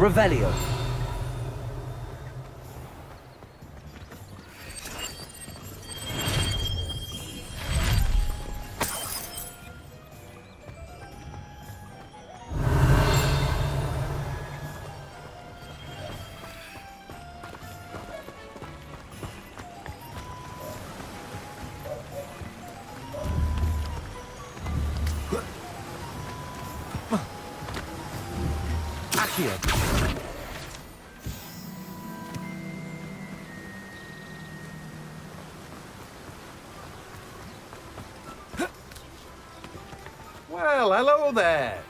Revelio. Accio. Well, hello there.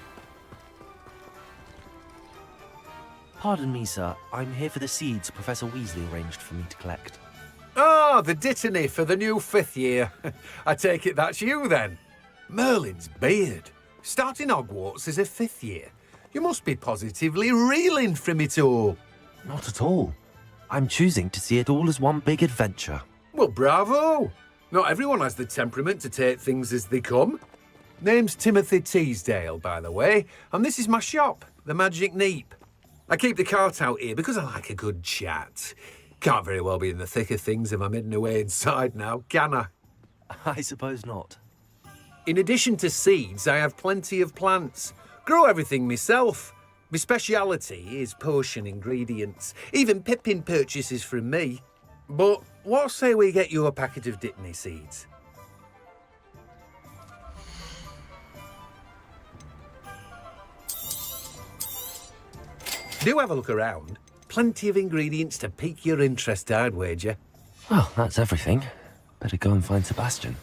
Pardon me, sir. I'm here for the seeds Professor Weasley arranged for me to collect. Ah, the dittany for the new 5th year. I take it that's you then. Merlin's beard. Starting Hogwarts as a 5th year. You must be positively reeling from it all. Not at all. I'm choosing to see it all as one big adventure. Well, bravo. Not everyone has the temperament to take things as they come. Name's Timothy Teasdale, by the way, and this is my shop, the Magic Neep. I keep the cart out here because I like a good chat. Can't very well be in the thick of things if I'm hidden away inside now, can I? I suppose not. In addition to seeds, I have plenty of plants. Grow everything myself. My speciality is potion ingredients. Even Pippin purchases from me. But what say we get you a packet of dittany seeds? Do have a look around. Plenty of ingredients to pique your interest, I'd wager. Well, that's everything. Better go and find Sebastian.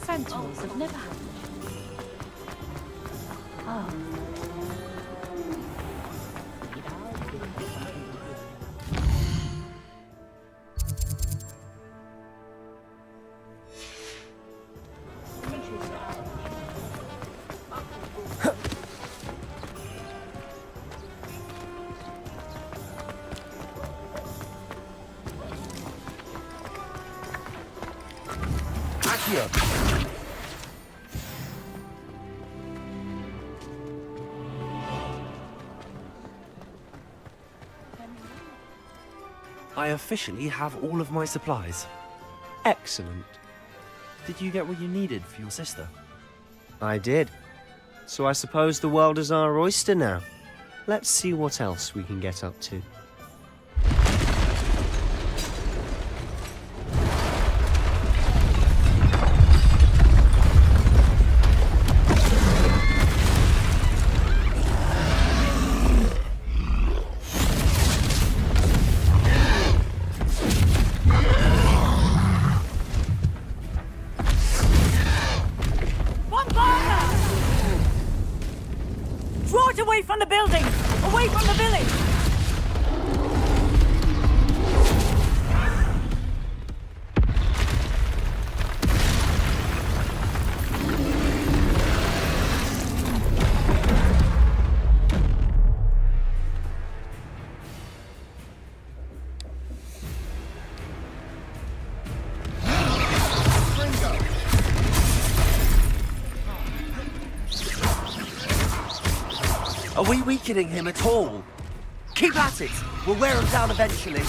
Centaurs have never had. Oh. I officially have all of my supplies. Excellent. Did you get what you needed for your sister? I did. So I suppose the world is our oyster now. Let's see what else we can get up to. Draw it away from the building! Away from the village! Are we weakening him at all? Keep at it! We'll wear him down eventually.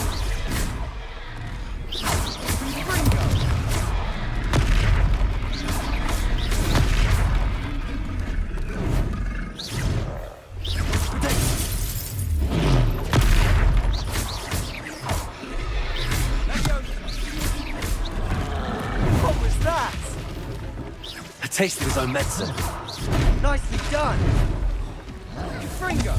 What was that? A taste of his own medicine. Nicely done. Fringo!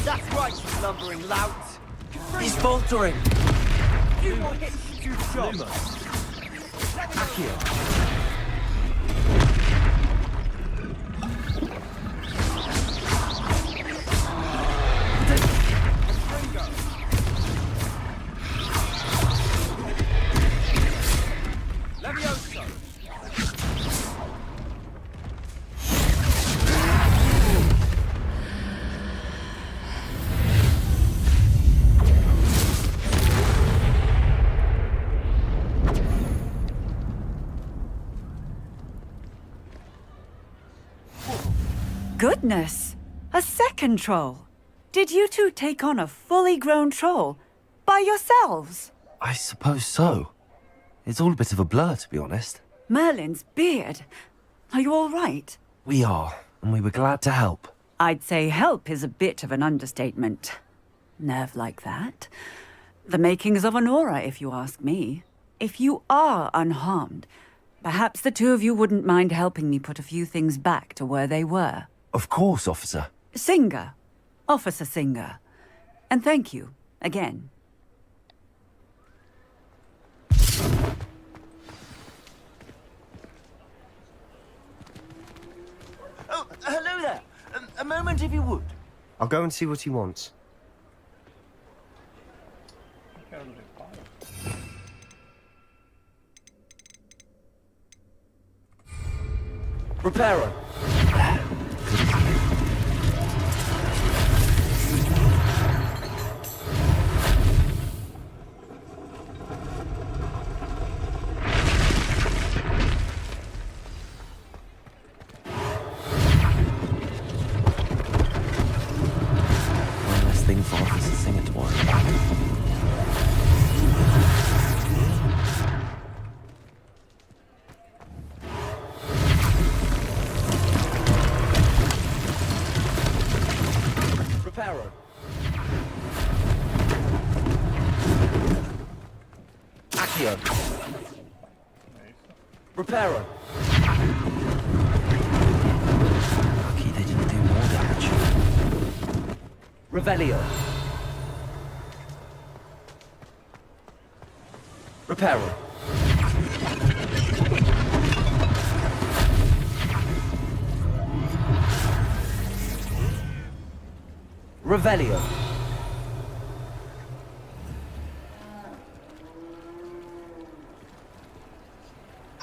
That's right, you lumbering lout! He's faltering! You will hit you shot! Accio! Goodness! A second troll! Did you two take on a fully grown troll? By yourselves? I suppose so. It's all a bit of a blur, to be honest. Merlin's beard. Are you all right? We are, and we were glad to help. I'd say help is a bit of an understatement. Nerve like that. The makings of an aura, if you ask me. If you are unharmed, perhaps the two of you wouldn't mind helping me put a few things back to where they were. Of course, officer. Singer. Officer Singer. And thank you, again. Oh, hello there. A moment, if you would. I'll go and see what he wants. Repairer. One less thing for Officer Singer to worry about. Repairer. Accio. Repairer. Lucky they didn't do more damage. Revelio. Repairer. Revelio.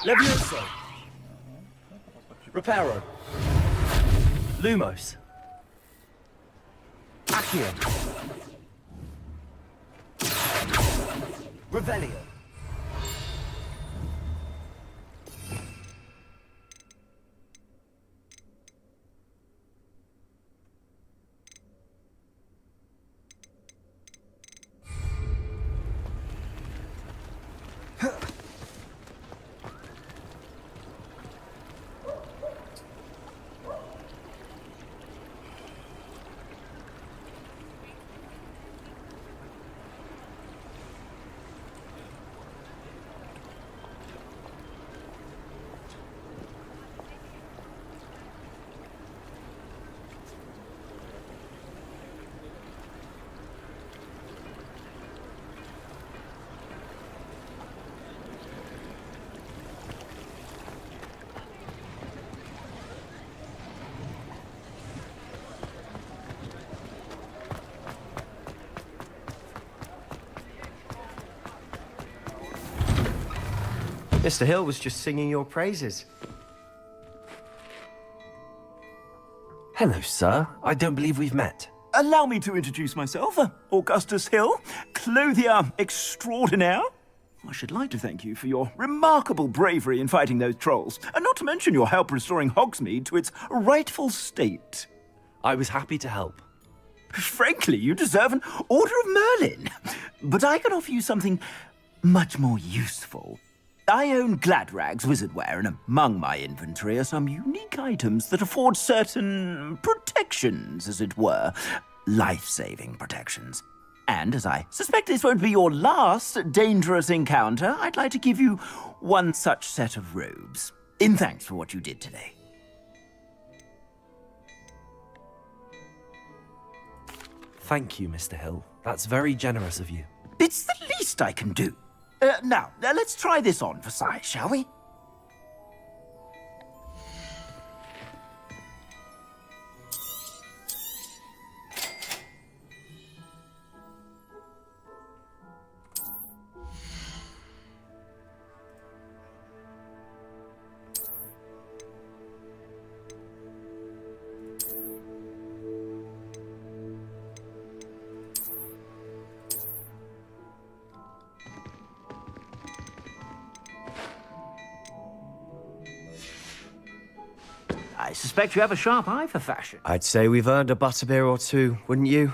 Levioso. Reparo. Lumos. Accio. Revelio. Mr. Hill was just singing your praises. Hello, sir. I don't believe we've met. Allow me to introduce myself, Augustus Hill, clothier extraordinaire. I should like to thank you for your remarkable bravery in fighting those trolls, and not to mention your help restoring Hogsmeade to its rightful state. I was happy to help. Frankly, you deserve an Order of Merlin. But I can offer you something much more useful. I own Gladrag's wizardware, and among my inventory are some unique items that afford certain protections, as it were. Life-saving protections. And as I suspect this won't be your last dangerous encounter, I'd like to give you one such set of robes, in thanks for what you did today. Thank you, Mr. Hill. That's very generous of you. It's the least I can do. Now, let's try this on for size, shall we? I suspect you have a sharp eye for fashion. I'd say we've earned a butterbeer or two, wouldn't you?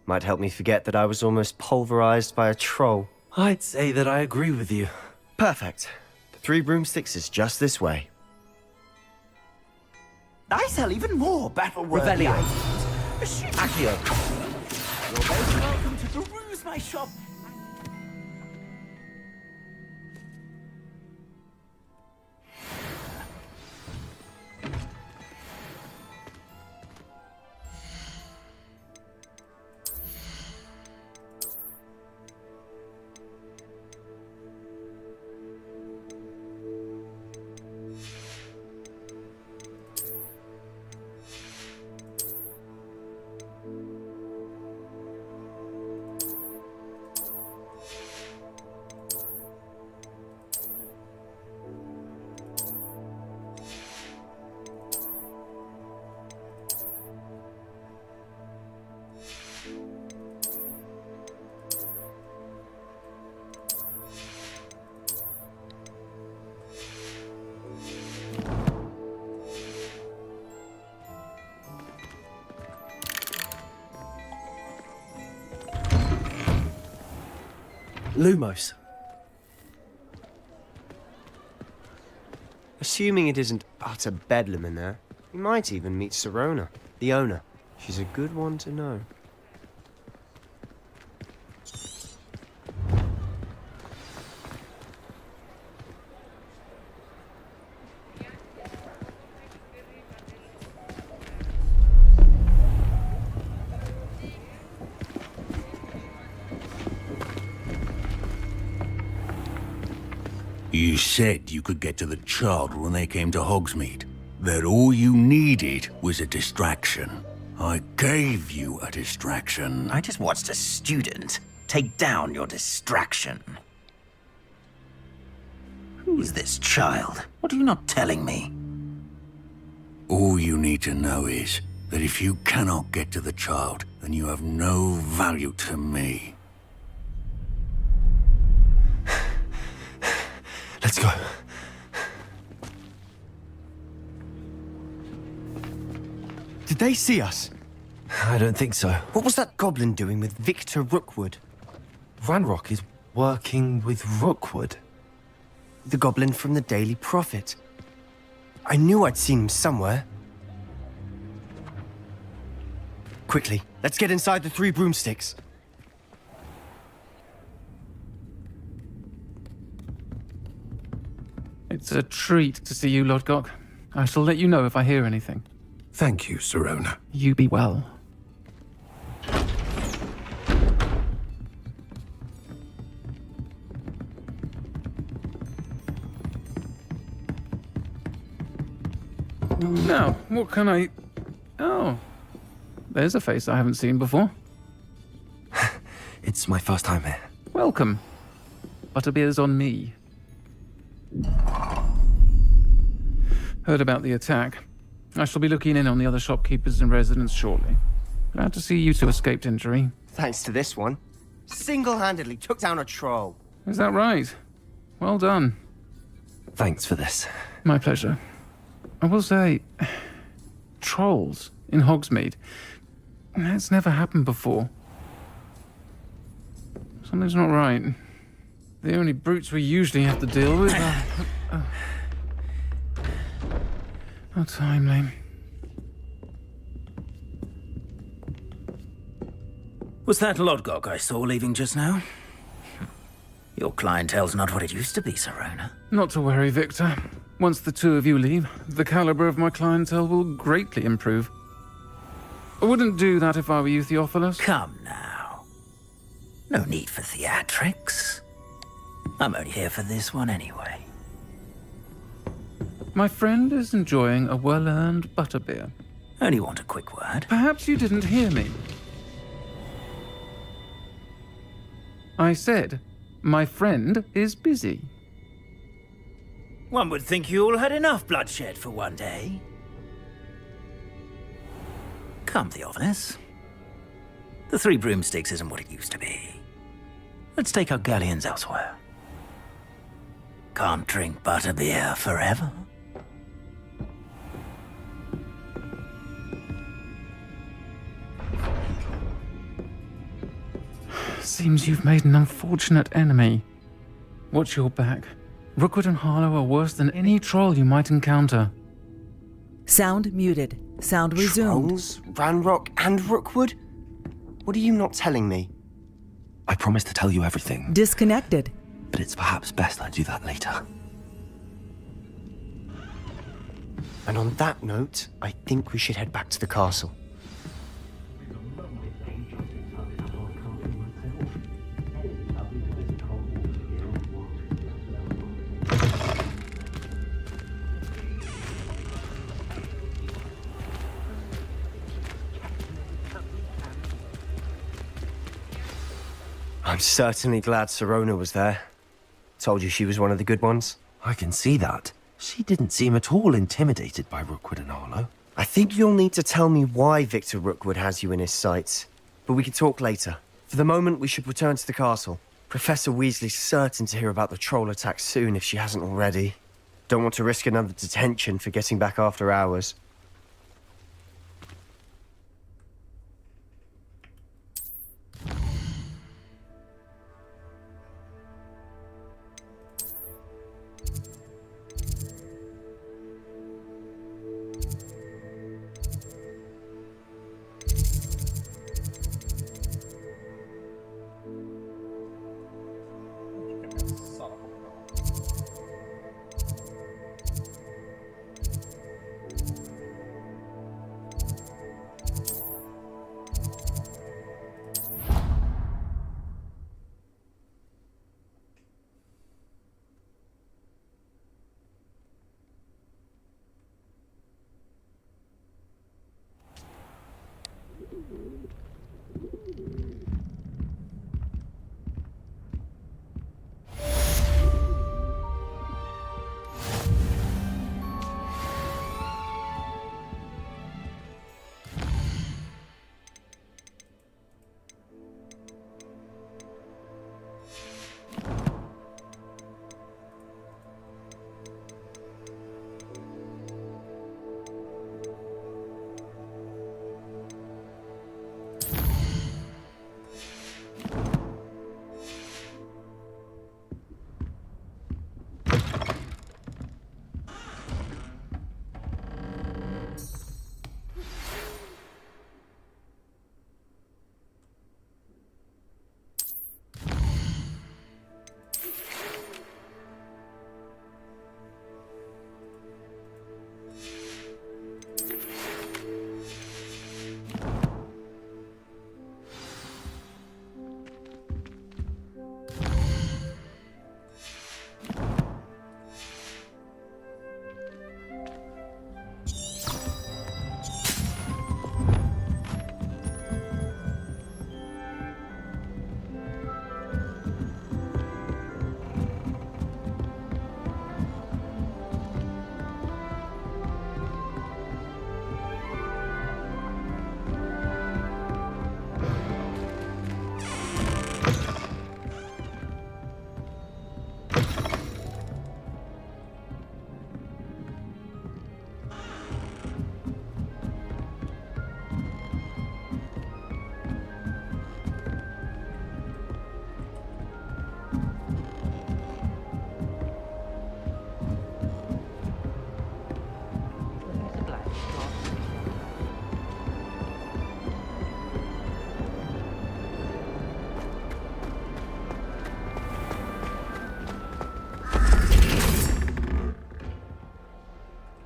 Might help me forget that I was almost pulverized by a troll. I'd say that I agree with you. Perfect. The 3 broomsticks is just this way. I sell even more battle-worthy Revelio. items. Accio. You're most welcome to peruse my shop. Lumos. Assuming it isn't utter bedlam in there, we might even meet Sirona, the owner. She's a good one to know. You said you could get to the child when they came to Hogsmeade. That all you needed was a distraction. I gave you a distraction. I just watched a student take down your distraction. Who is this child? What are you not telling me? All you need to know is that if you cannot get to the child, then you have no value to me. Let's go. Did they see us? I don't think so. What was that goblin doing with Victor Rookwood? Ranrock is working with Rookwood. The goblin from the Daily Prophet. I knew I'd seen him somewhere. Quickly, let's get inside the 3 broomsticks. It's a treat to see you, Lodgok. I shall let you know if I hear anything. Thank you, Sirona. You be well. Now, what can I... Oh, there's a face I haven't seen before. It's my first time here. Welcome. Butterbeer's on me. Heard about the attack. I shall be looking in on the other shopkeepers and residents shortly. Glad to see you two escaped injury. Thanks to this one. Single-handedly took down a troll. Is that right? Well done. Thanks for this. My pleasure. I will say, trolls in Hogsmeade. That's never happened before. Something's not right. The only brutes we usually have to deal with are... How timely. Was that Lodgok I saw leaving just now? Your clientele's not what it used to be, Sirona. Not to worry, Victor. Once the two of you leave, the caliber of my clientele will greatly improve. I wouldn't do that if I were you, Theophilus. Come now. No need for theatrics. I'm only here for this one anyway. My friend is enjoying a well-earned butterbeer. Only want a quick word. Perhaps you didn't hear me. I said, my friend is busy. One would think you all had enough bloodshed for one day. Come, Theophilus. The 3 broomsticks isn't what it used to be. Let's take our galleons elsewhere. Can't drink butterbeer forever. Seems you've made an unfortunate enemy. Watch your back. Rookwood and Harlow are worse than any troll you might encounter. Sound muted. Sound resumed. Trolls, Ranrock, and Rookwood? What are you not telling me? I promised to tell you everything, Disconnected. but it's perhaps best I do that later. And on that note, I think we should head back to the castle. I'm certainly glad Sirona was there. Told you she was one of the good ones. I can see that. She didn't seem at all intimidated by Rookwood and Harlow. I think you'll need to tell me why Victor Rookwood has you in his sights. But we can talk later. For the moment, we should return to the castle. Professor Weasley's certain to hear about the troll attack soon if she hasn't already. Don't want to risk another detention for getting back after hours.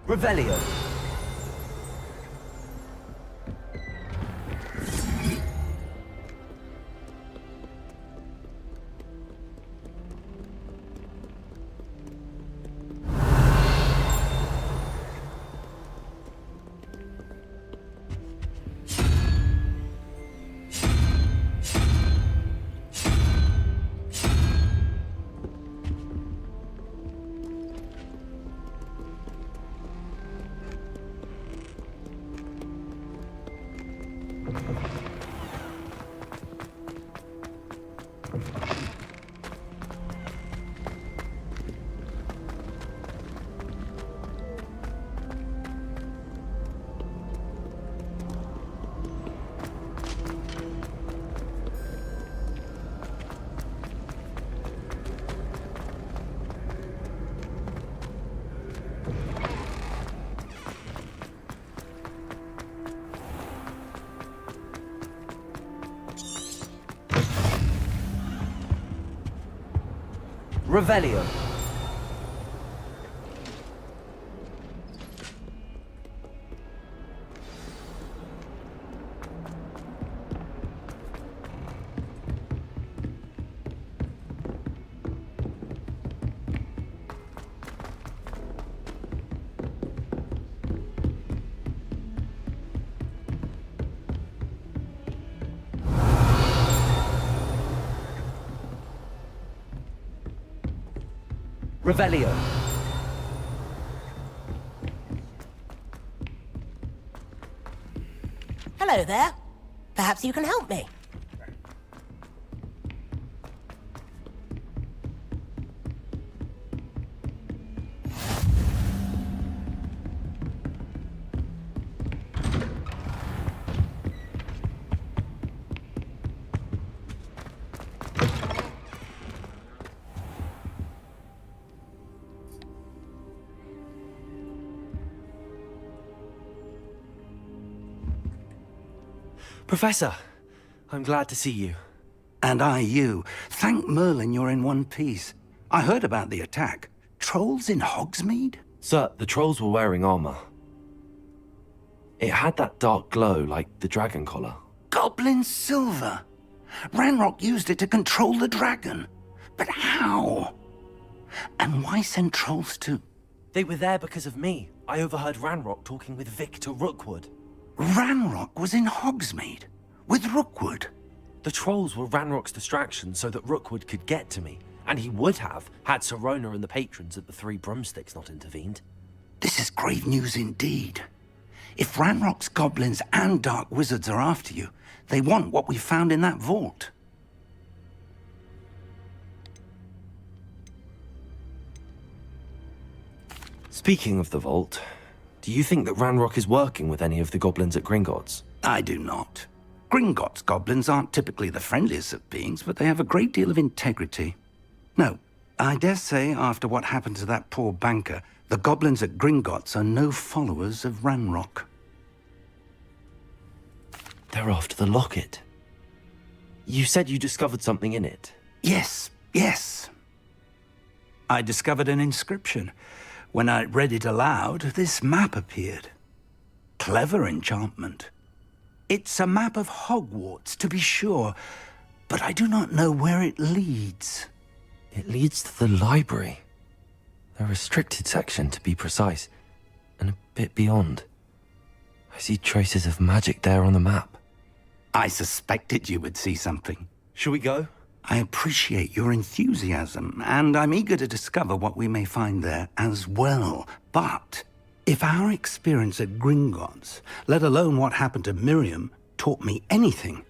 Revelio. Revelio. Revelio. Hello there. Perhaps you can help me. Professor, I'm glad to see you. And I you. Thank Merlin you're in one piece. I heard about the attack. Trolls in Hogsmeade? Sir, the trolls were wearing armor. It had that dark glow like the dragon collar. Goblin silver. Ranrock used it to control the dragon. But how? And why send trolls to... They were there because of me. I overheard Ranrock talking with Victor Rookwood. Ranrock was in Hogsmeade? With Rookwood? The trolls were Ranrock's distraction so that Rookwood could get to me. And he would have, had Sirona and the patrons at the Three Broomsticks not intervened. This is grave news indeed. If Ranrock's goblins and dark wizards are after you, they want what we found in that vault. Speaking of the vault, do you think that Ranrock is working with any of the goblins at Gringotts? I do not. Gringotts goblins aren't typically the friendliest of beings, but they have a great deal of integrity. No, I dare say after what happened to that poor banker, the goblins at Gringotts are no followers of Ranrock. They're after the locket. You said you discovered something in it. Yes. I discovered an inscription. When I read it aloud, this map appeared. Clever enchantment. It's a map of Hogwarts, to be sure, but I do not know where it leads. It leads to the library. The restricted section, to be precise, and a bit beyond. I see traces of magic there on the map. I suspected you would see something. Shall we go? I appreciate your enthusiasm, and I'm eager to discover what we may find there as well. But if our experience at Gringotts, let alone what happened to Miriam, taught me anything,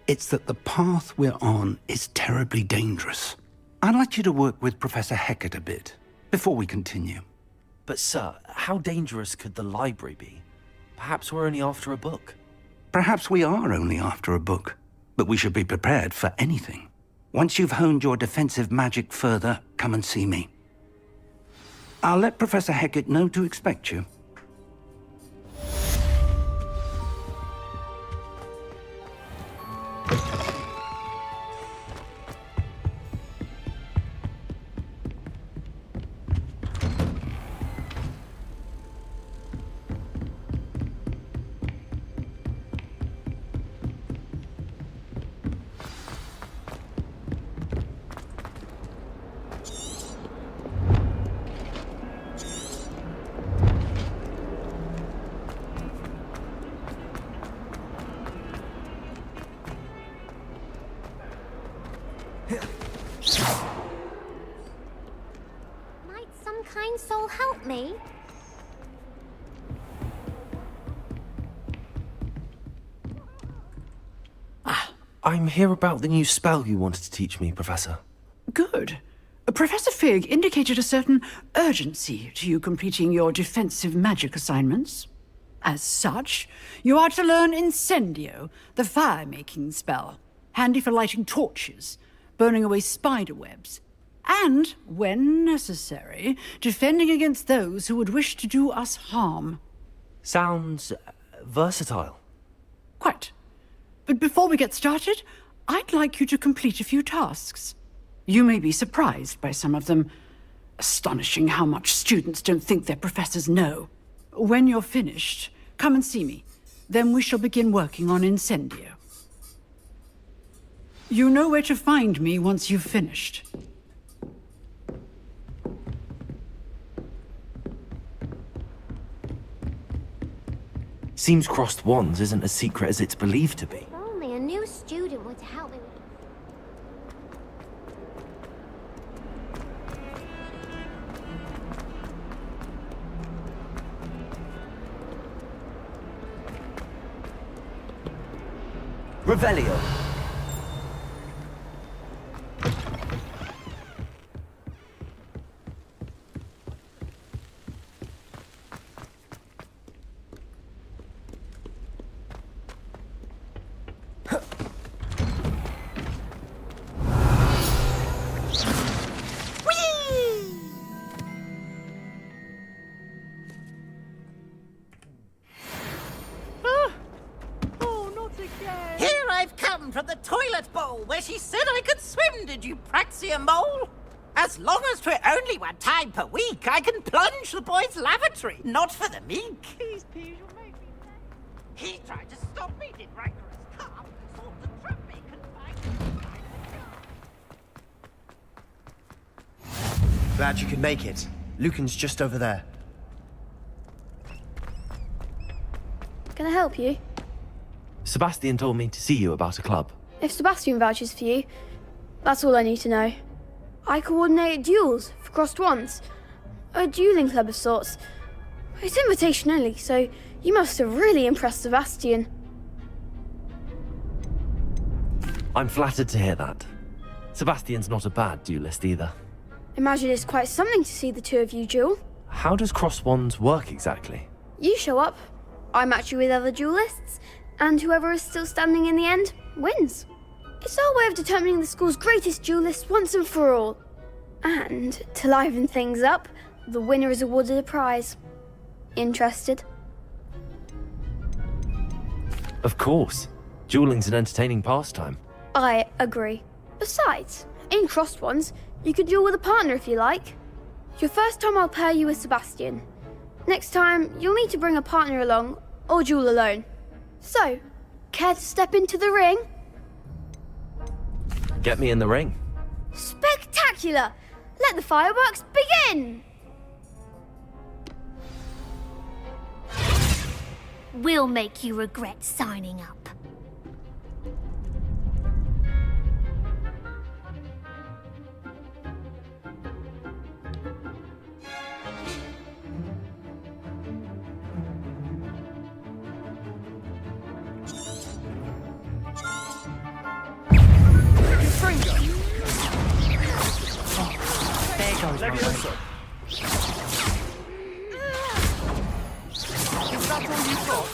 it's that the path we're on is terribly dangerous. I'd like you to work with Professor Hecat a bit before we continue. But sir, how dangerous could the library be? Perhaps we're only after a book. Perhaps we are only after a book, but we should be prepared for anything. Once you've honed your defensive magic further, come and see me. I'll let Professor Hecat know to expect you. Might some kind soul help me? I'm here about the new spell you wanted to teach me, Professor. Good. Professor Fig indicated a certain urgency to you completing your defensive magic assignments. As such, you are to learn Incendio, the fire-making spell, handy for lighting torches, burning away spider webs, and, when necessary, defending against those who would wish to do us harm. Sounds versatile. Quite. But before we get started, I'd like you to complete a few tasks. You may be surprised by some of them. Astonishing how much students don't think their professors know. When you're finished, come and see me. Then we shall begin working on Incendio. You know where to find me once you've finished. Seems crossed wands isn't as secret as it's believed to be. If only a new student were to help me. Revelio. Here I've come from the toilet bowl where she said I could swim, did you praxia mole? As long as 'twere only one time per week, I can plunge the boy's lavatory, not for the meek. Please, please, you'll make me pay. He tried to stop me, did rancorous calf, sought to trap me, confined. Glad you could make it. Lucan's just over there. Can I help you? Sebastian told me to see you about a club. If Sebastian vouches for you, that's all I need to know. I coordinate duels for crossed wands. A dueling club of sorts. It's invitation only, so you must have really impressed Sebastian. I'm flattered to hear that. Sebastian's not a bad duelist either. Imagine it's quite something to see the two of you duel. How does cross wands work exactly? You show up, I match you with other duelists, and whoever is still standing in the end wins. It's our way of determining the school's greatest duelist once and for all. And to liven things up, the winner is awarded a prize. Interested? Of course. Dueling's an entertaining pastime. I agree. Besides, in crossed ones, you could duel with a partner if you like. Your first time I'll pair you with Sebastian. Next time, you'll need to bring a partner along, or duel alone. So, care to step into the ring? Get me in the ring. Spectacular! Let the fireworks begin! We'll make you regret signing up. Levioso. Is that all you've got?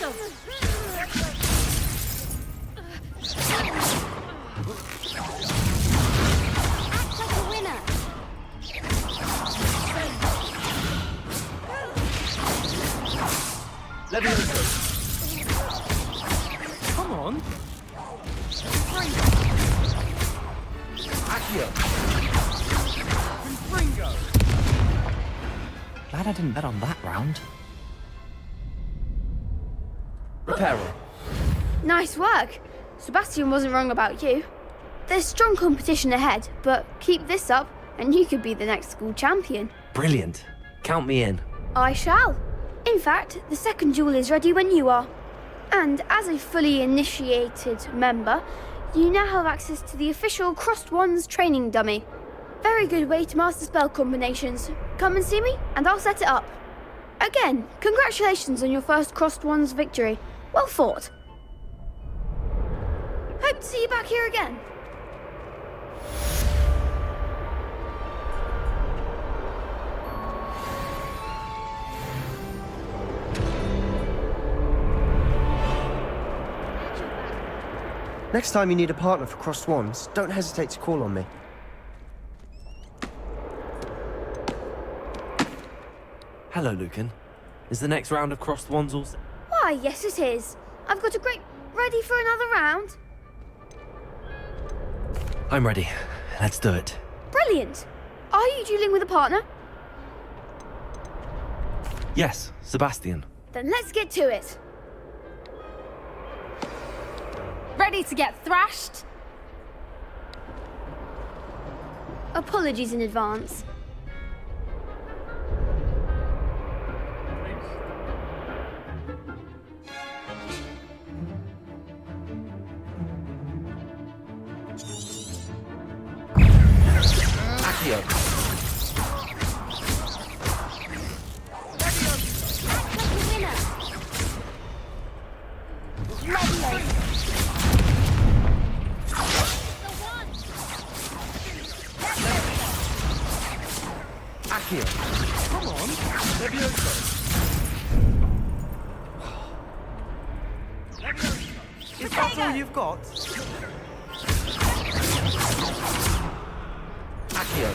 Come on. Accio. Glad I didn't bet on that round. Reparo. Nice work. Sebastian wasn't wrong about you. There's strong competition ahead, but keep this up and you could be the next school champion. Brilliant. Count me in. I shall. In fact, the second duel is ready when you are. And as a fully initiated member, you now have access to the official Crossed Wands training dummy. Very good way to master spell combinations. Come and see me, and I'll set it up. Again, congratulations on your first Crossed Wands victory. Well fought. Hope to see you back here again. Next time you need a partner for Crossed Wands, don't hesitate to call on me. Hello, Lucan. Is the next round of Crossed Wands all set? Why, yes it is. I've got a great... Ready for another round? I'm ready. Let's do it. Brilliant. Are you dueling with a partner? Yes, Sebastian. Then let's get to it. Ready to get thrashed? Apologies in advance. Accio. Accio. Come on. Is that all you've got? Accio.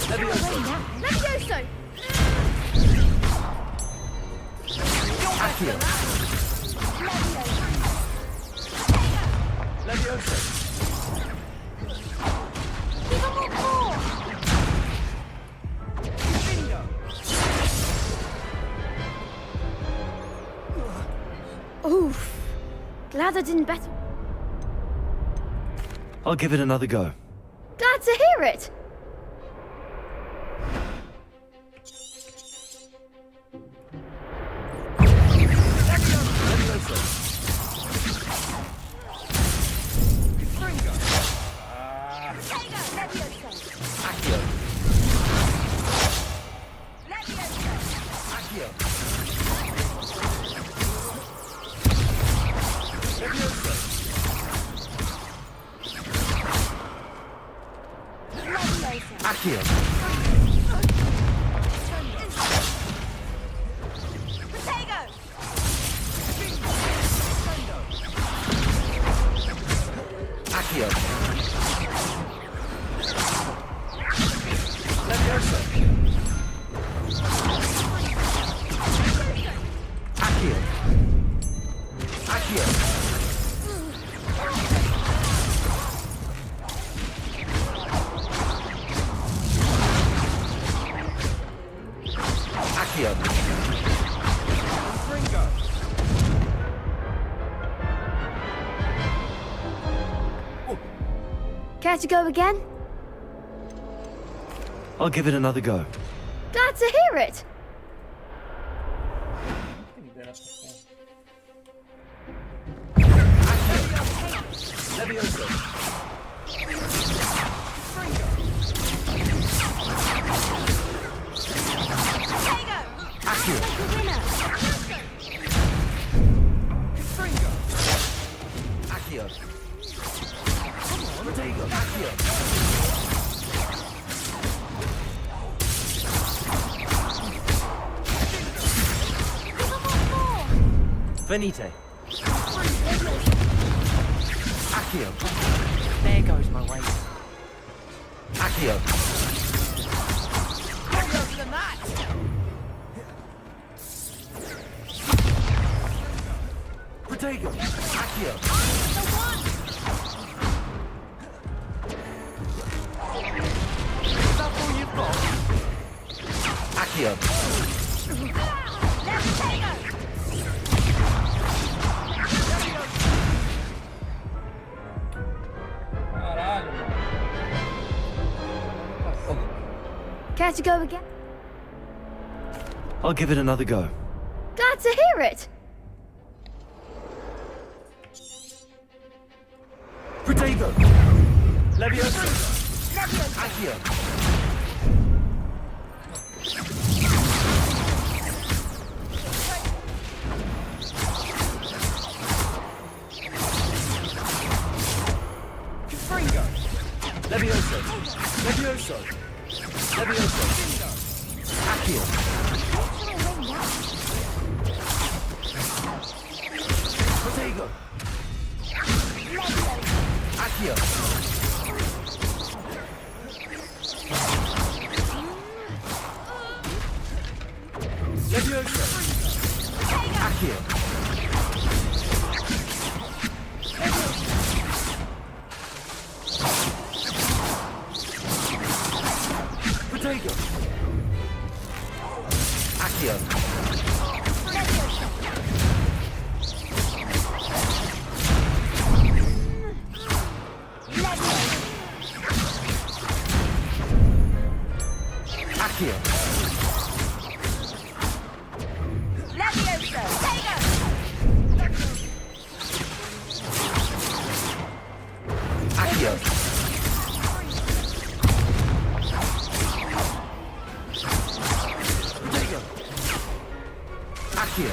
Levioso! Accio. Levioso. Oof. Glad I didn't bet. I'll give it another go. Glad to hear it. Accio. Accio. Levioso. Accio. Accio. Accio. Care to go again? I'll give it another go. Glad to hear it. Levioso. Accio. Accio. Come on, Protego. Accio. Venite. Accio. There goes my weight. Accio. Protego. Accio. Is that all you've got? Accio. Care to go again? I'll give it another go. Glad to hear it. Protego. Leviosa. Accio. Confringo. Levioso. Levioso. Levioso. Accio. Protego. Accio. Levioso. Accio. Protego. Accio. Accio. Accio. Protego. Accio.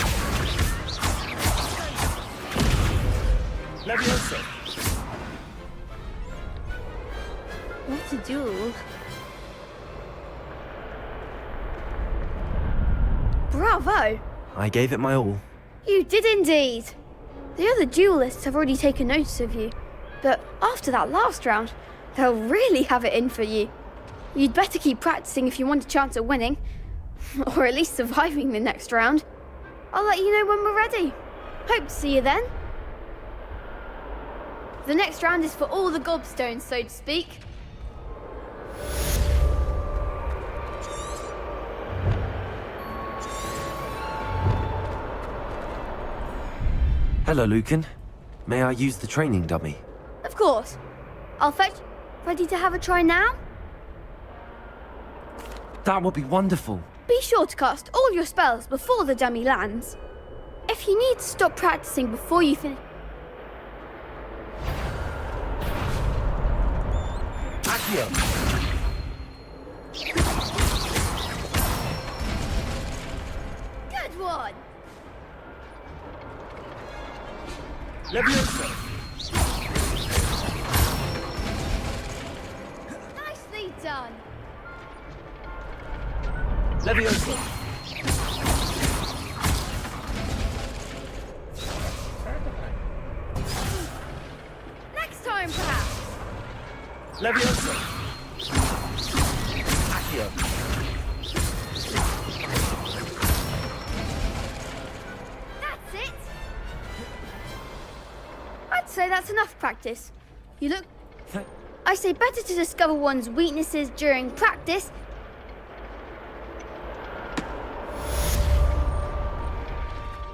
Levioso. What a duel. Bravo! I gave it my all. You did indeed. The other duelists have already taken notice of you, but after that last round, they'll really have it in for you. You'd better keep practicing if you want a chance at winning, or at least surviving the next round. I'll let you know when we're ready. Hope to see you then. The next round is for all the gobstones, so to speak. Hello, Lucan. May I use the training dummy? Of course. I'll fetch. Ready to have a try now? That would be wonderful. Be sure to cast all your spells before the dummy lands. If you need to stop practicing before you finish... Accio. Good one! Levioso. Nicely done! Levioso. Next time, perhaps! Levioso. Accio. That's it! I'd say that's enough practice. You look... I say better to discover one's weaknesses during practice.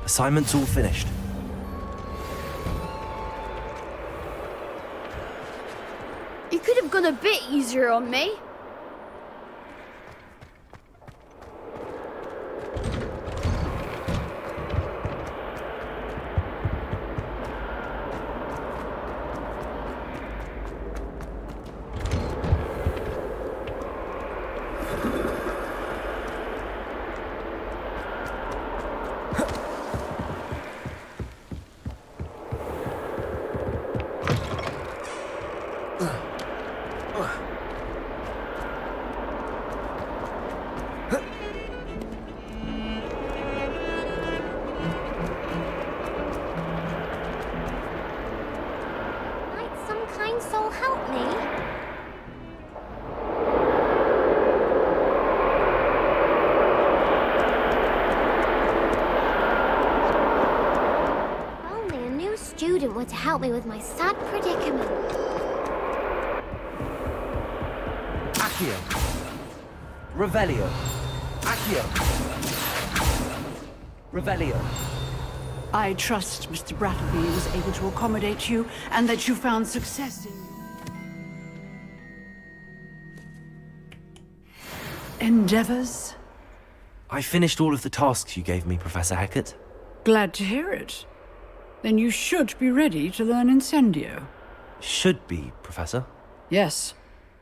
Assignment's all finished. You could have gone a bit easier on me. student were to help me with my sad predicament. Accio. Revelio. Accio. Revelio. I trust Mr. Brattleby was able to accommodate you and that you found success in your endeavors. I finished all of the tasks you gave me, Professor Hackett. Glad to hear it. Then you should be ready to learn Incendio. Should be, Professor. Yes.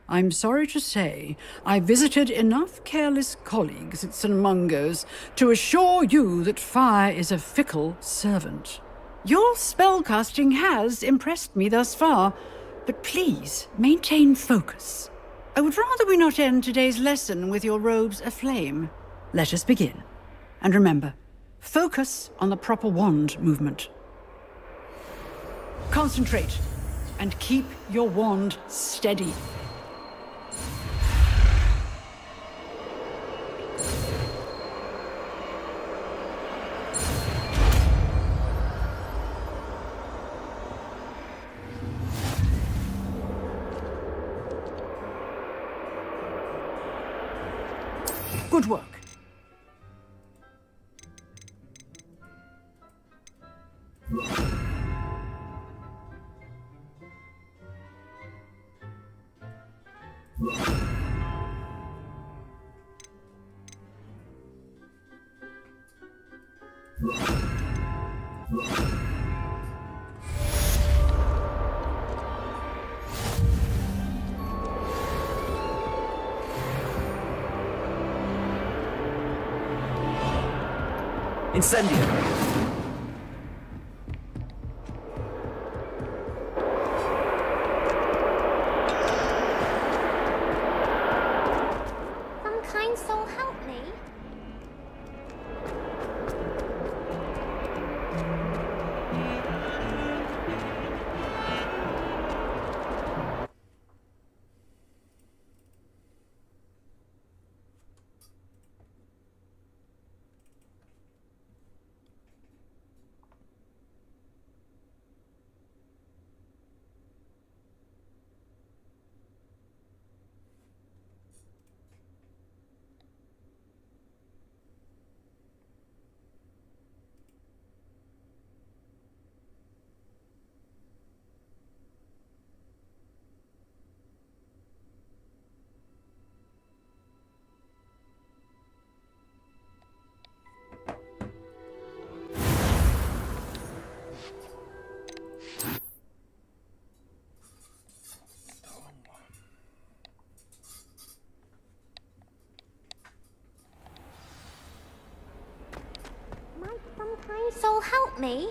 I'm sorry to say, I visited enough careless colleagues at St. Mungo's to assure you that fire is a fickle servant. Your spellcasting has impressed me thus far, but please maintain focus. I would rather we not end today's lesson with your robes aflame. Let us begin. And remember, focus on the proper wand movement. Concentrate, and keep your wand steady. Good work. Incendio. Some kind soul help me. Might some kind soul help me?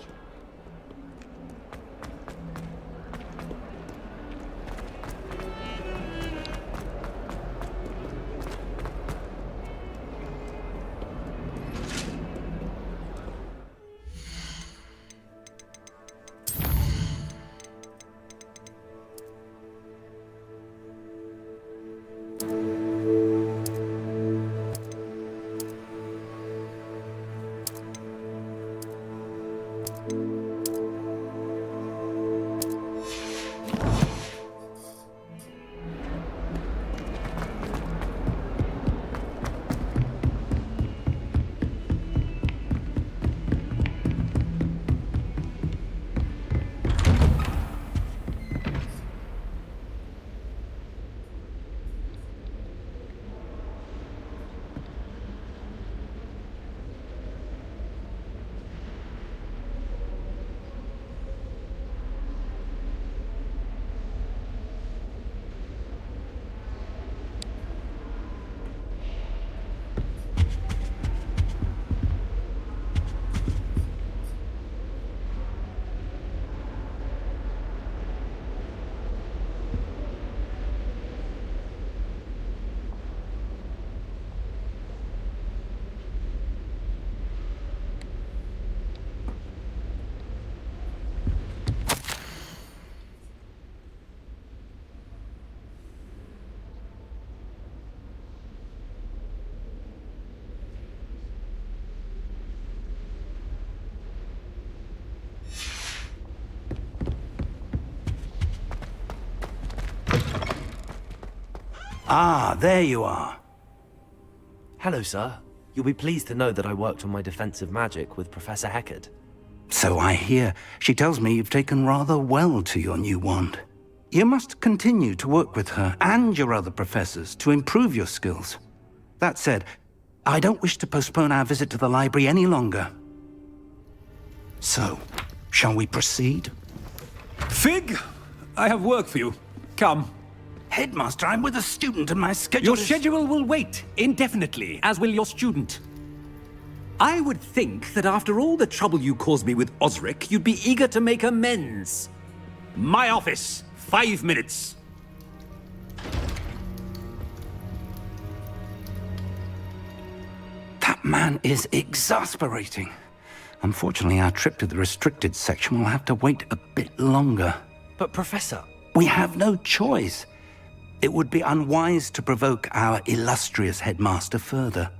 Ah, there you are. Hello, sir. You'll be pleased to know that I worked on my defensive magic with Professor Heckard. So I hear. She tells me you've taken rather well to your new wand. You must continue to work with her and your other professors to improve your skills. That said, I don't wish to postpone our visit to the library any longer. So, shall we proceed? Fig, I have work for you. Come. Headmaster, I'm with a student and my schedule Your is... schedule will wait indefinitely, as will your student. I would think that after all the trouble you caused me with Osric, you'd be eager to make amends. My office, 5 minutes. That man is exasperating. Unfortunately, our trip to the restricted section will have to wait a bit longer. But, Professor... We have no choice. It would be unwise to provoke our illustrious headmaster further.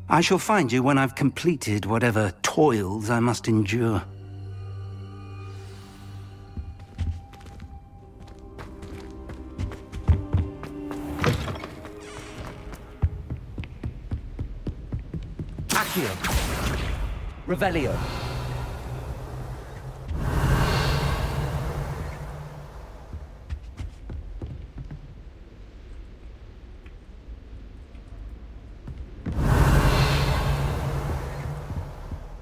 I shall find you when I've completed whatever toils I must endure. Accio. Revelio.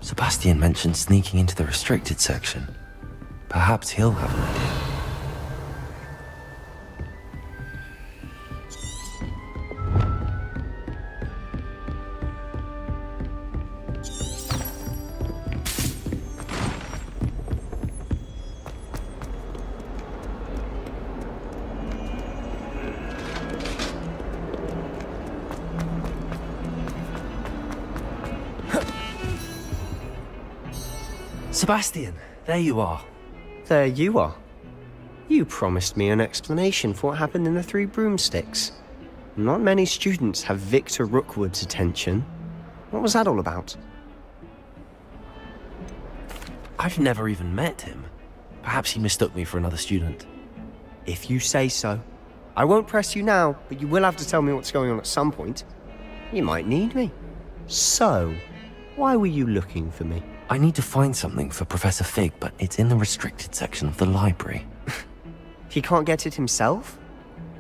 Sebastian mentioned sneaking into the restricted section. Perhaps he'll have an idea. Sebastian, there you are. There you are. You promised me an explanation for what happened in the Three Broomsticks. Not many students have Victor Rookwood's attention. What was that all about? I've never even met him. Perhaps he mistook me for another student. If you say so. I won't press you now, but you will have to tell me what's going on at some point. You might need me. So, why were you looking for me? I need to find something for Professor Fig, but it's in the restricted section of the library. He can't get it himself?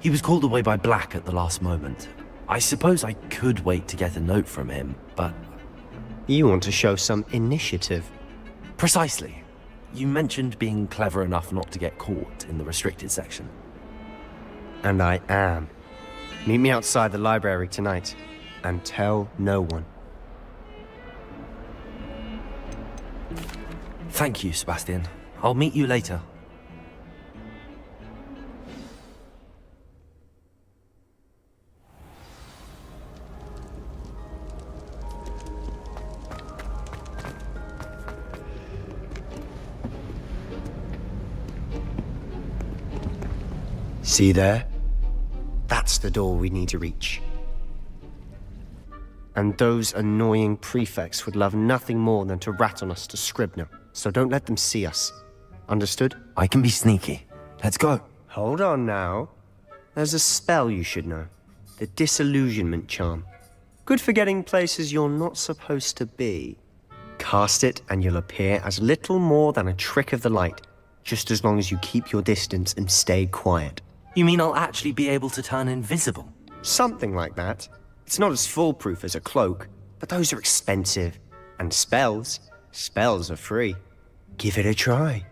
He was called away by Black at the last moment. I suppose I could wait to get a note from him, but... You want to show some initiative. Precisely. You mentioned being clever enough not to get caught in the restricted section. And I am. Meet me outside the library tonight, and tell no one. Thank you, Sebastian. I'll meet you later. See there? That's the door we need to reach. And those annoying prefects would love nothing more than to rat on us to Scribner, so don't let them see us. Understood? I can be sneaky. Let's go. Hold on now. There's a spell you should know. The Disillusionment Charm. Good for getting places you're not supposed to be. Cast it and you'll appear as little more than a trick of the light, just as long as you keep your distance and stay quiet. You mean I'll actually be able to turn invisible? Something like that. It's not as foolproof as a cloak, but those are expensive. And spells are free. Give it a try.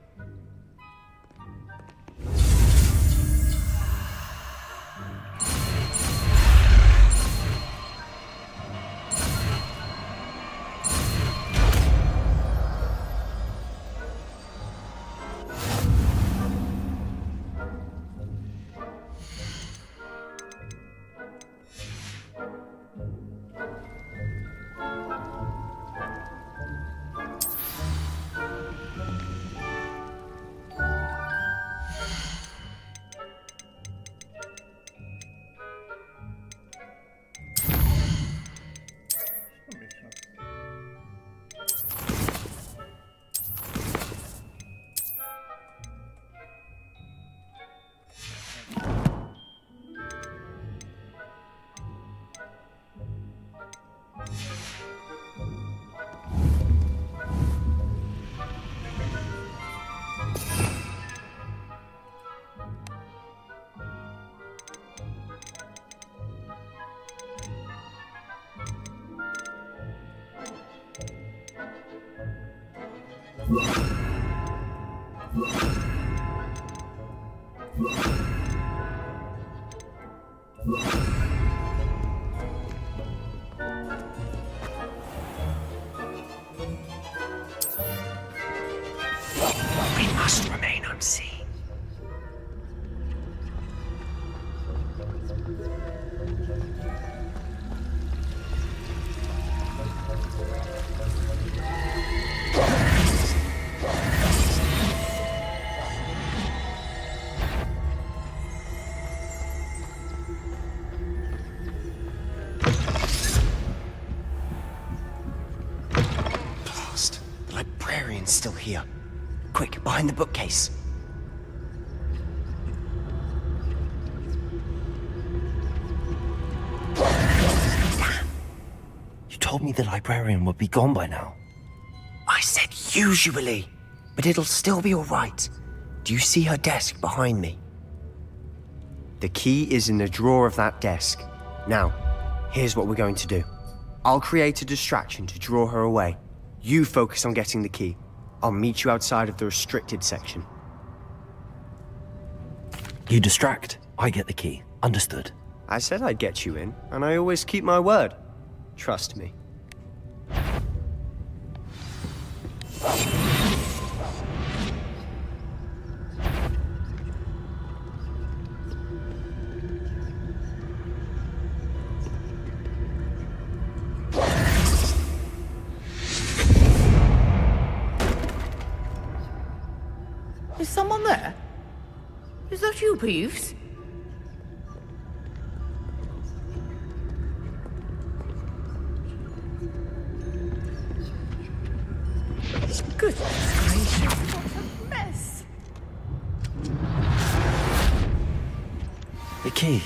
We must remain unseen. Blast. The librarian's still here. Quick, behind the bookcase. Damn! You told me the librarian would be gone by now. I said usually, but it'll still be all right. Do you see her desk behind me? The key is in the drawer of that desk. Now, here's what we're going to do. I'll create a distraction to draw her away. You focus on getting the key. I'll meet you outside of the restricted section. You distract, I get the key. Understood. I said I'd get you in, and I always keep my word. Trust me. Is someone there? Is that you, Peeves? Goodness gracious, what a mess! The key.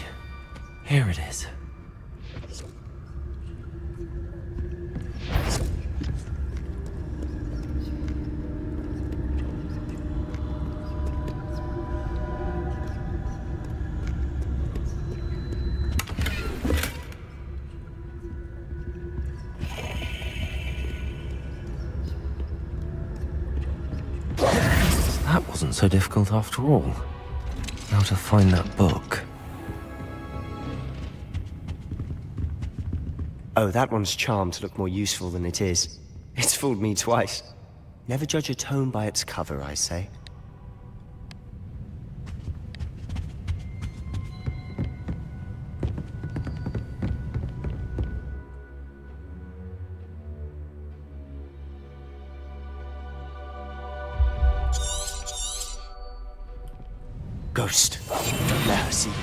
Here it is. That wasn't so difficult after all. Now to find that book. Oh, that one's charmed to look more useful than it is. It's fooled me twice. Never judge a tome by its cover, I say. Ghost. Don't let her see you.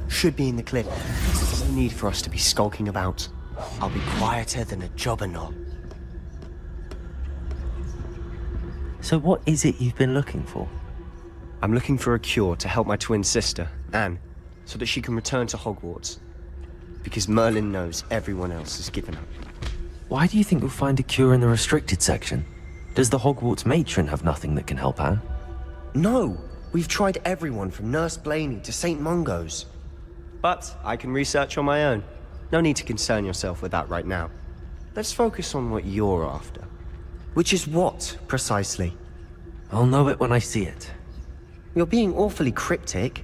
Should be in the clip. No need for us to be skulking about. I'll be quieter than a jobberknoll. So what is it you've been looking for? I'm looking for a cure to help my twin sister, Anne, so that she can return to Hogwarts. Because Merlin knows everyone else has given up. Why do you think you'll find a cure in the restricted section? Does the Hogwarts matron have nothing that can help Anne? No! We've tried everyone from Nurse Blaney to St. Mungo's. But I can research on my own. No need to concern yourself with that right now. Let's focus on what you're after. Which is what, precisely? I'll know it when I see it. You're being awfully cryptic.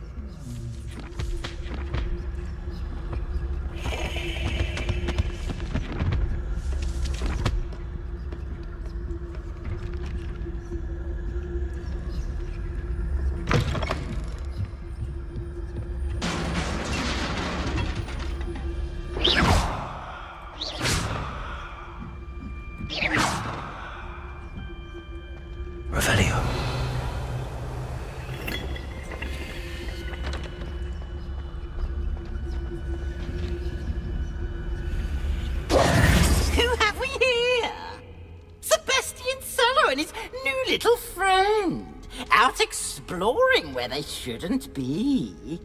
out exploring where they shouldn't be.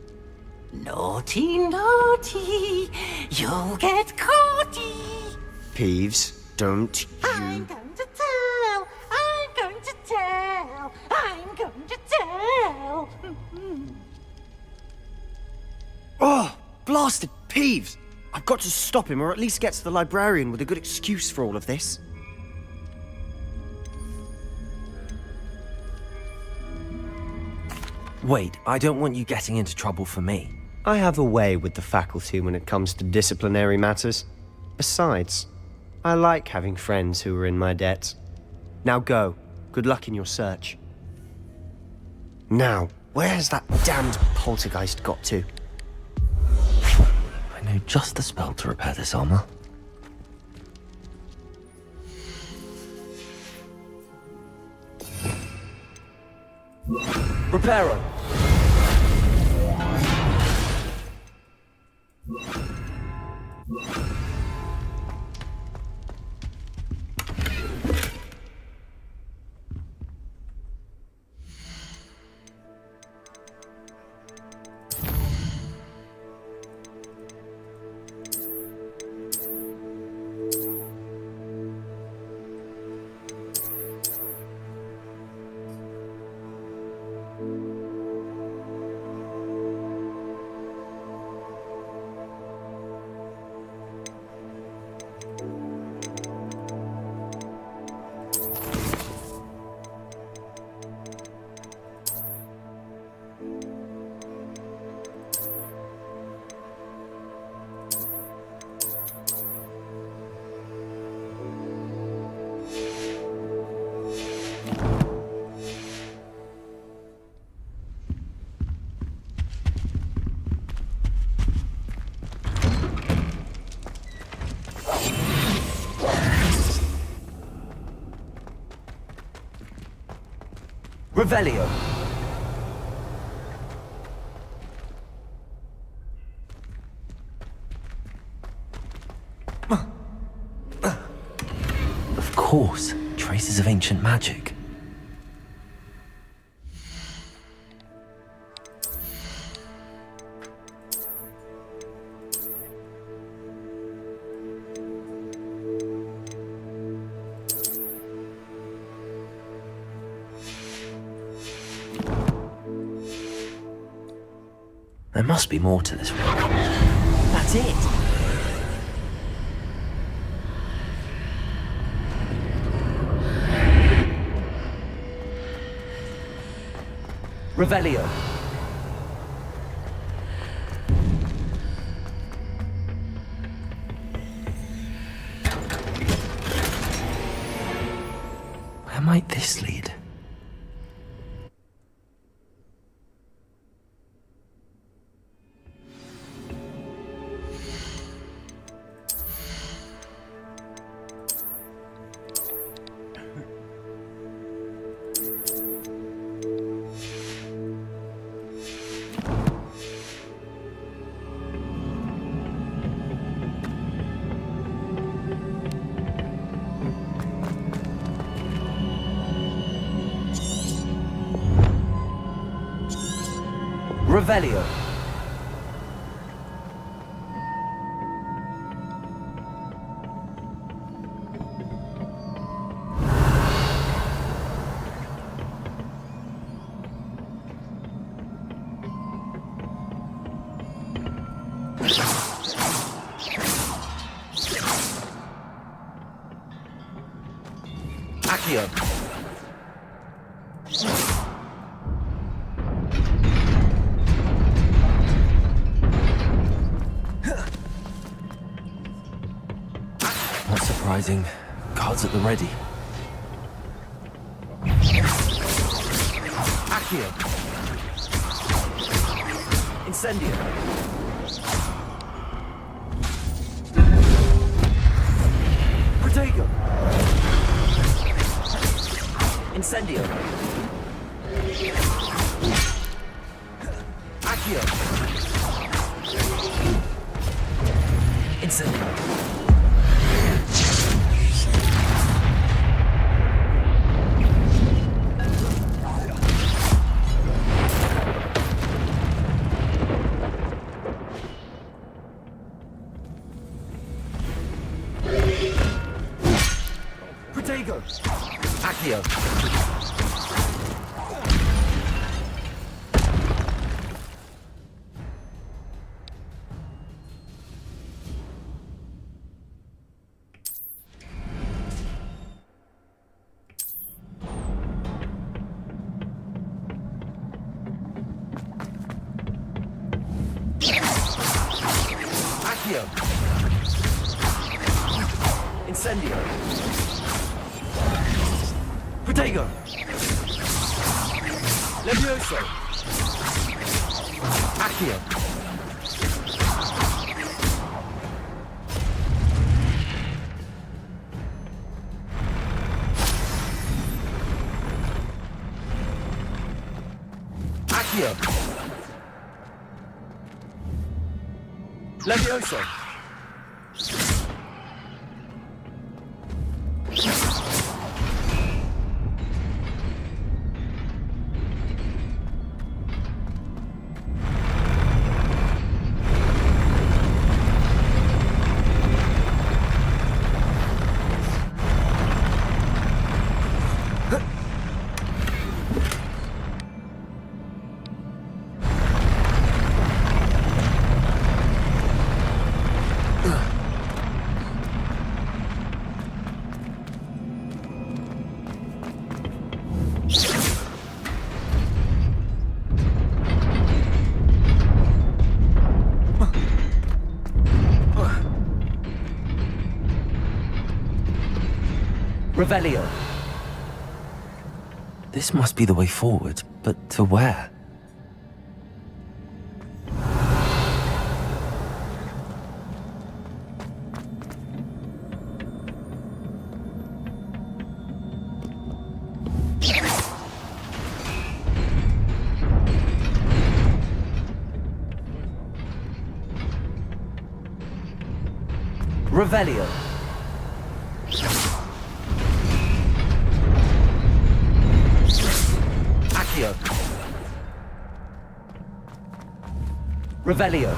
Naughty, naughty, you'll get caughty. Peeves, don't you... I'm going to tell, I'm going to tell, I'm going to tell. Oh, blasted Peeves! I've got to stop him, or at least get to the librarian with a good excuse for all of this. Wait, I don't want you getting into trouble for me. I have a way with the faculty when it comes to disciplinary matters. Besides, I like having friends who are in my debt. Now go. Good luck in your search. Now, where's that damned poltergeist got to? I know just the spell to repair this armor. Reparo! Revelio. Of course, traces of ancient magic. There must be more to this one. That's it! Revelio. Where might this lead? Revelio. Accio. Not surprising. Cards at the ready. Accio. Incendio. Protego. Incendio. Accio. Incendio. Accio. Accio. Incendio. Protego. Levioso. Accio. Accio. Levioso. Revelio. This must be the way forward, but to where? Revelio. Accio. Revelio.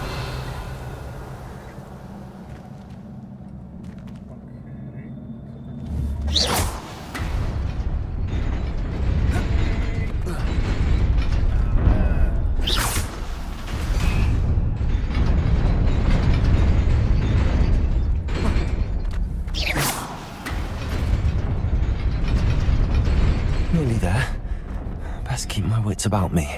Nearly there. Best keep my wits about me.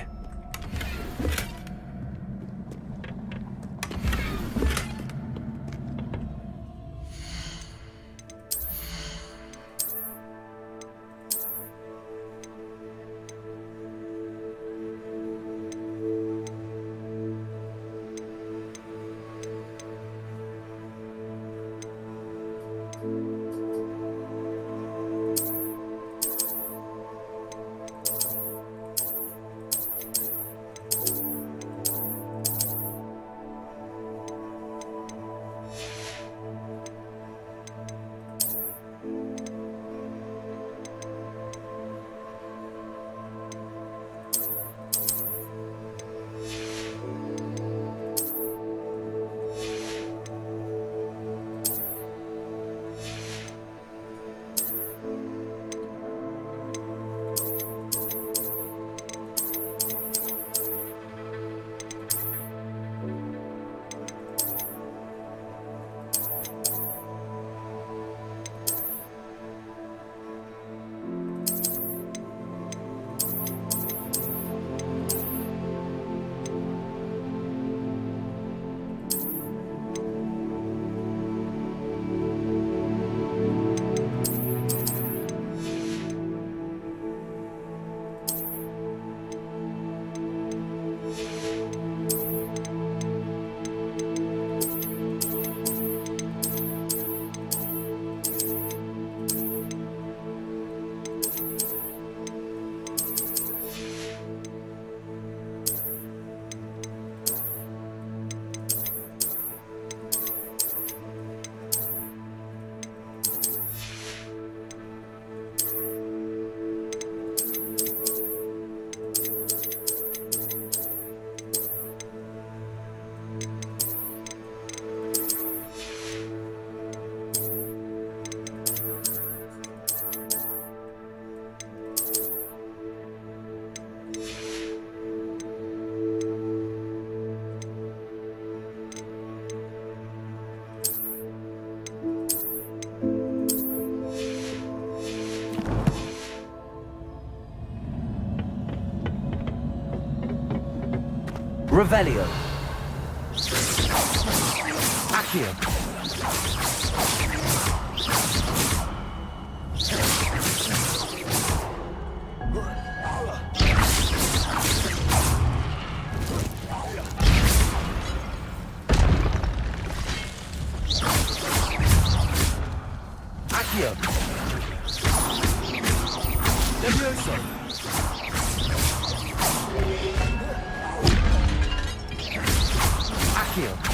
Revelio. Accio. Accio. Levioso. Accio.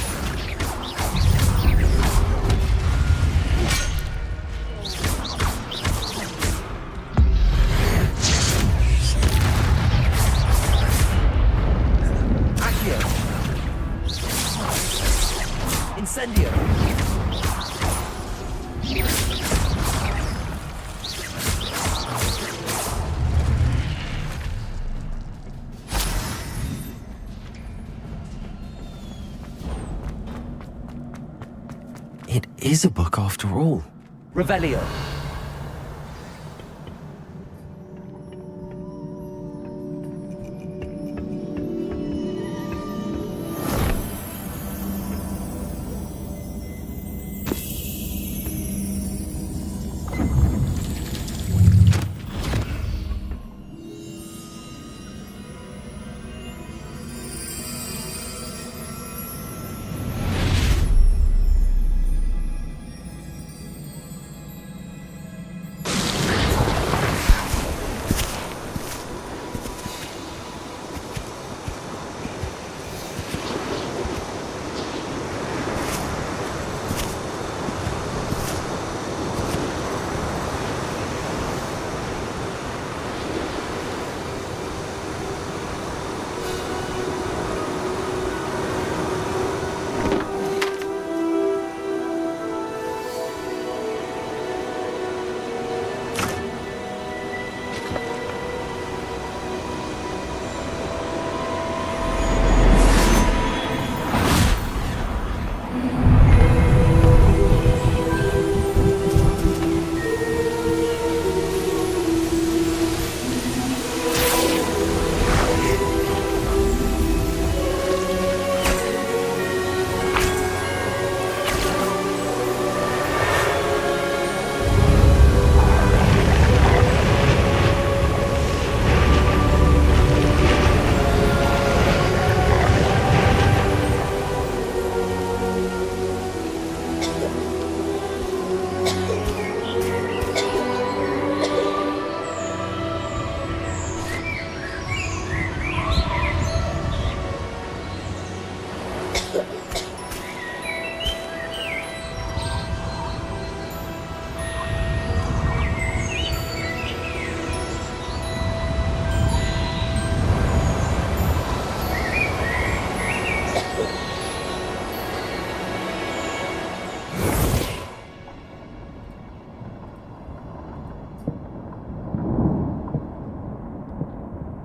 Accio. Incendio. It is a book after all. Revelio.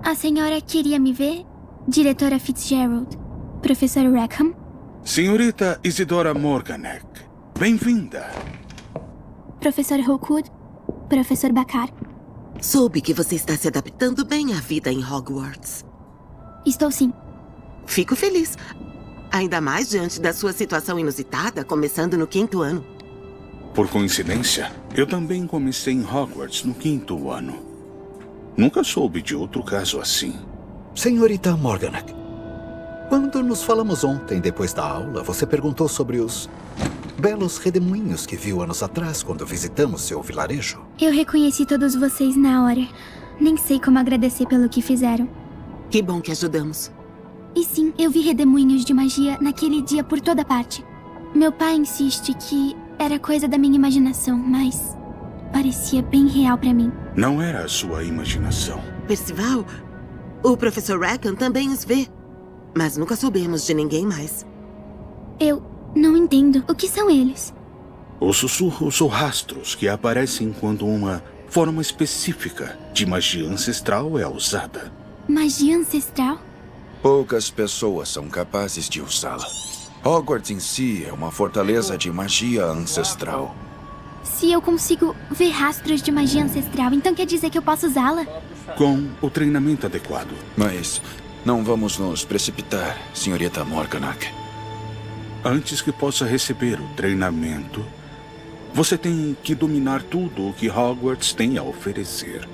A senhora queria me ver? Diretora Fitzgerald. Professor Rackham? Senhorita Isidora Morganek, bem-vinda. Professor Rookwood? Professor Bakar? Soube que você está se adaptando bem à vida em Hogwarts. Estou sim. Fico feliz. Ainda mais diante da sua situação inusitada, começando no 5º ano. Por coincidência, eu também comecei em Hogwarts no 5º ano. Nunca soube de outro caso assim. Senhorita Morganak, quando nos falamos ontem, depois da aula, você perguntou sobre os belos redemoinhos que viu anos atrás quando visitamos seu vilarejo. Eu reconheci todos vocês na hora. Nem sei como agradecer pelo que fizeram. Que bom que ajudamos. E sim, eu vi redemoinhos de magia naquele dia por toda parte. Meu pai insiste que era coisa da minha imaginação, mas parecia bem real pra mim. Não era a sua imaginação. Percival, o professor Rackham também os vê. Mas nunca soubemos de ninguém mais. Eu não entendo. O que são eles? Os sussurros ou rastros que aparecem quando uma forma específica de magia ancestral é usada. Magia ancestral? Poucas pessoas são capazes de usá-la. Hogwarts em si é uma fortaleza de magia ancestral. Se eu consigo ver rastros de magia ancestral, então quer dizer que eu posso usá-la? Com o treinamento adequado. Mas Não vamos nos precipitar, senhorita Morganac. Antes que possa receber o treinamento, você tem que dominar tudo o que Hogwarts tem a oferecer.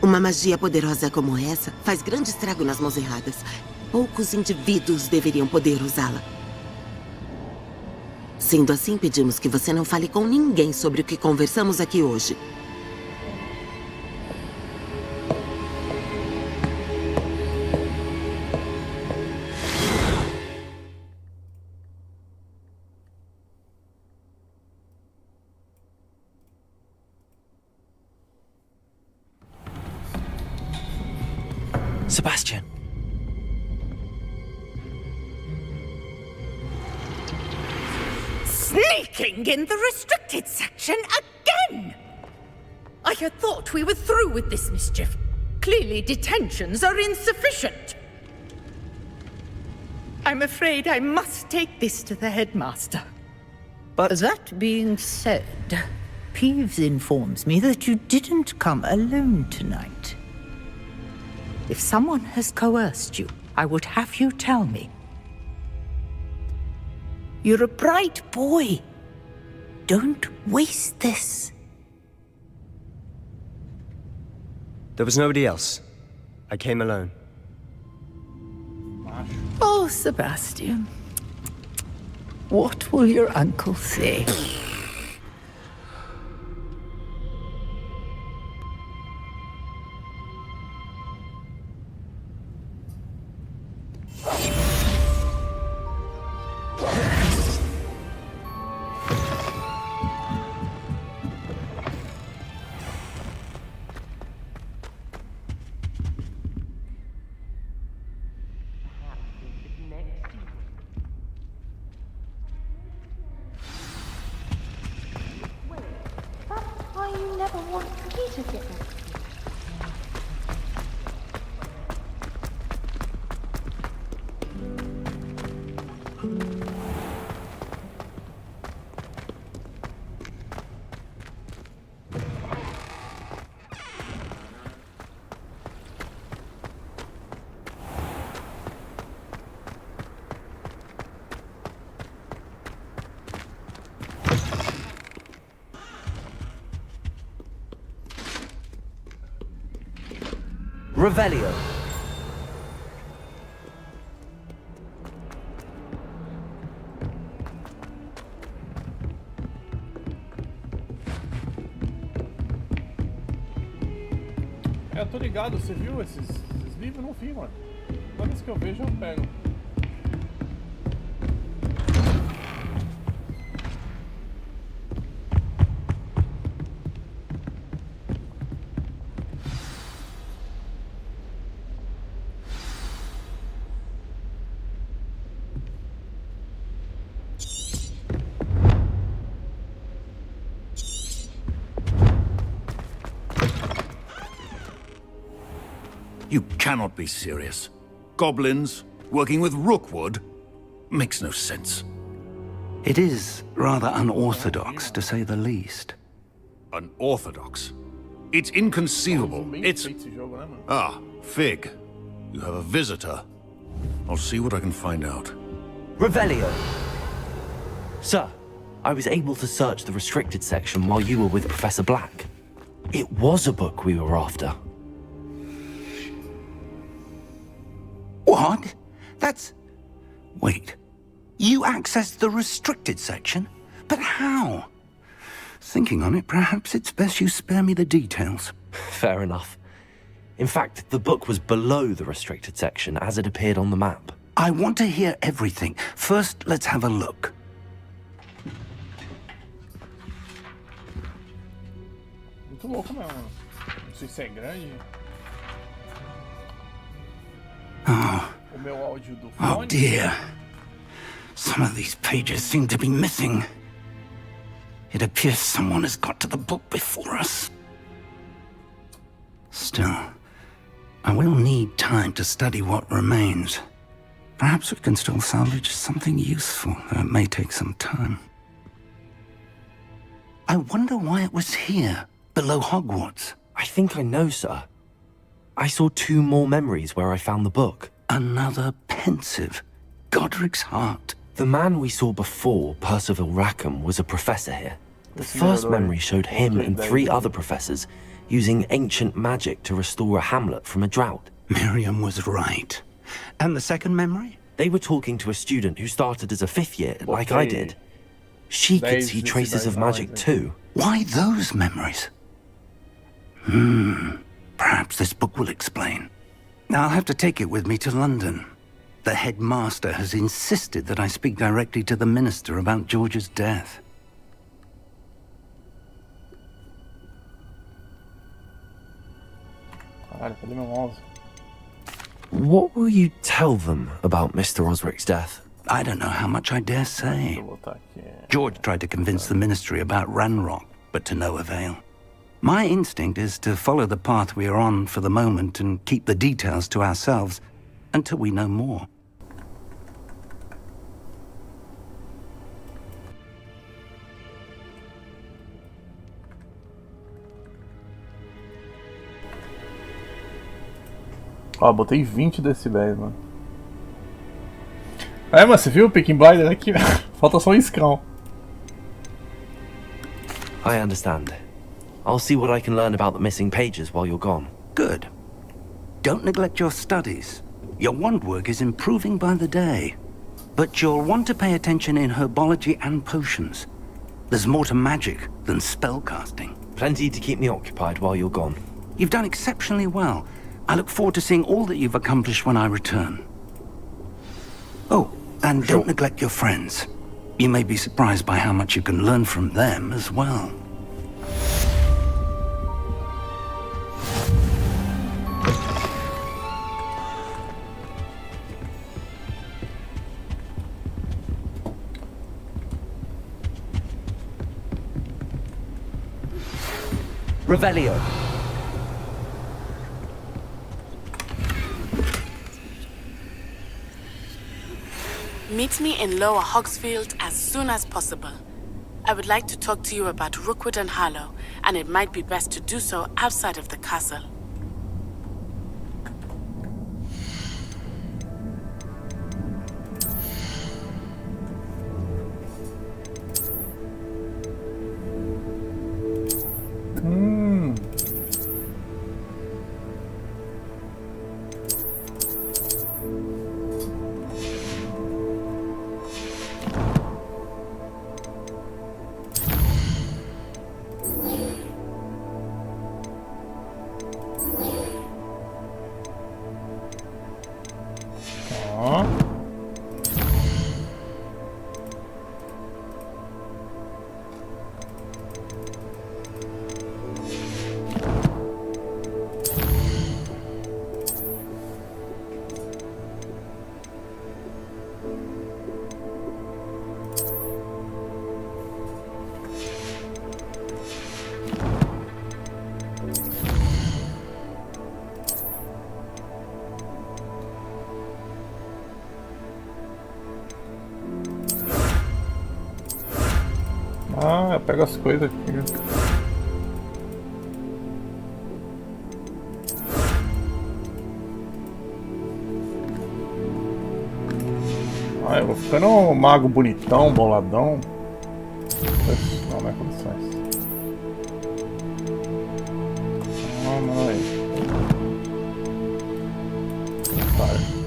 Uma magia poderosa como essa faz grande estrago nas mãos erradas. Poucos indivíduos deveriam poder usá-la. Sendo assim, pedimos que você não fale com ninguém sobre o que conversamos aqui hoje. Sebastian. Sneaking in the restricted section again! I had thought we were through with this mischief. Clearly detentions are insufficient. I'm afraid I must take this to the headmaster. But that being said, Peeves informs me that you didn't come alone tonight. If someone has coerced you, I would have you tell me. You're a bright boy. Don't waste this. there was nobody else. I came alone. Oh, Sebastian. What will your uncle say? You never want me to get it. Revelio. É, eu tô ligado, você viu esses livros? Eu não vi, mano. Toda vez que eu vejo, eu pego. You cannot be serious. Goblins working with Rookwood makes no sense. It is rather unorthodox, to say the least. Unorthodox? It's inconceivable. It's... Ah, Fig. You have a visitor. I'll see what I can find out. Revelio. Sir, I was able to search the restricted section while you were with Professor Black. It was a book we were after. What? That's... Wait. You accessed the restricted section? But how? Thinking on it, perhaps it's best you spare me the details. Fair enough. In fact, the book was below the restricted section as it appeared on the map. I want to hear everything. First, let's have a look. Muito louco mesmo. Não sei se é grande. Oh dear. Some of these pages seem to be missing. It appears someone has got to the book before us. Still, I will need time to study what remains. Perhaps we can still salvage something useful, though it may take some time. I wonder why it was here, below Hogwarts. I think I know, sir. I saw 2 more memories where I found the book. Another pensive. Godric's heart. The man we saw before, Percival Rackham, was a professor here. The first memory showed him and 3 other professors using ancient magic to restore a hamlet from a drought. Miriam was right. And the second memory? They were talking to a student who started as a 5th year, like I did. She could see traces of magic too. Why those memories? Perhaps this book will explain. I'll have to take it with me to London. The headmaster has insisted that I speak directly to the minister about George's death. What will you tell them about Mr. Osric's death? I don't know how much I dare say. George tried to convince the ministry about Ranrock, but to no avail. My instinct is to follow the path we are on for the moment and keep the details to ourselves until we know more. Ó, botei 20 decibéis, mano. É, mas você viu o Peaky Blinders aqui? Falta só um iscão. I understand. I'll see what I can learn about the missing pages while you're gone. Good. Don't neglect your studies. Your wand work is improving by the day. But you'll want to pay attention in herbology and potions. There's more to magic than spellcasting. Plenty to keep me occupied while you're gone. You've done exceptionally well. I look forward to seeing all that you've accomplished when I return. Oh, and don't neglect your friends. You may be surprised by how much you can learn from them as well. Revelio. Meet me in Lower Hogsfield as soon as possible. I would like to talk to you about Rookwood and Harlow, and it might be best to do so outside of the castle. Ah, eu pego as coisas aqui. Ah, eu vou ficando um mago bonitão, boladão. Não, não é condições. Ah, não é isso. Para.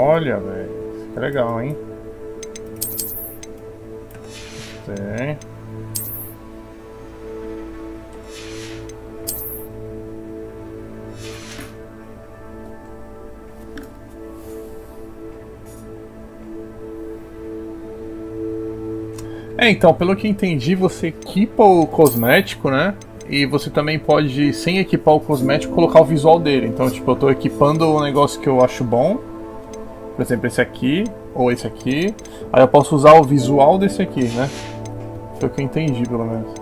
Olha, velho, fica legal, hein? Tem. Então, pelo que entendi, você equipa o cosmético, né? E você também pode, sem equipar o cosmético, colocar o visual dele. Então, tipo, eu tô equipando o negócio que eu acho bom. Por exemplo, esse aqui, ou esse aqui. Aí eu posso usar o visual desse aqui, né? Foi o que eu entendi, pelo menos.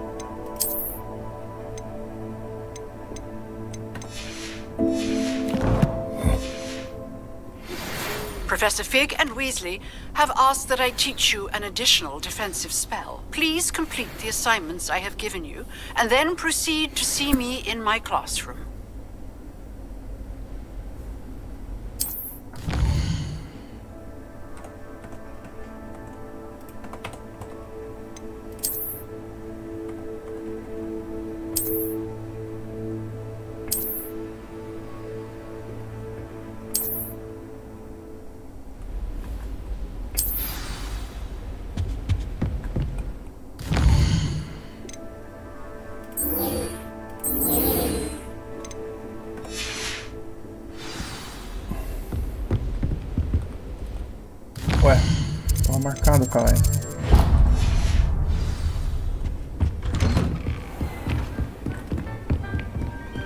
Professor Fig and Weasley have asked that I teach you an additional defensive spell. Please complete the assignments I have given you, and then proceed to see me in my classroom. Ué, tava marcado, caralho.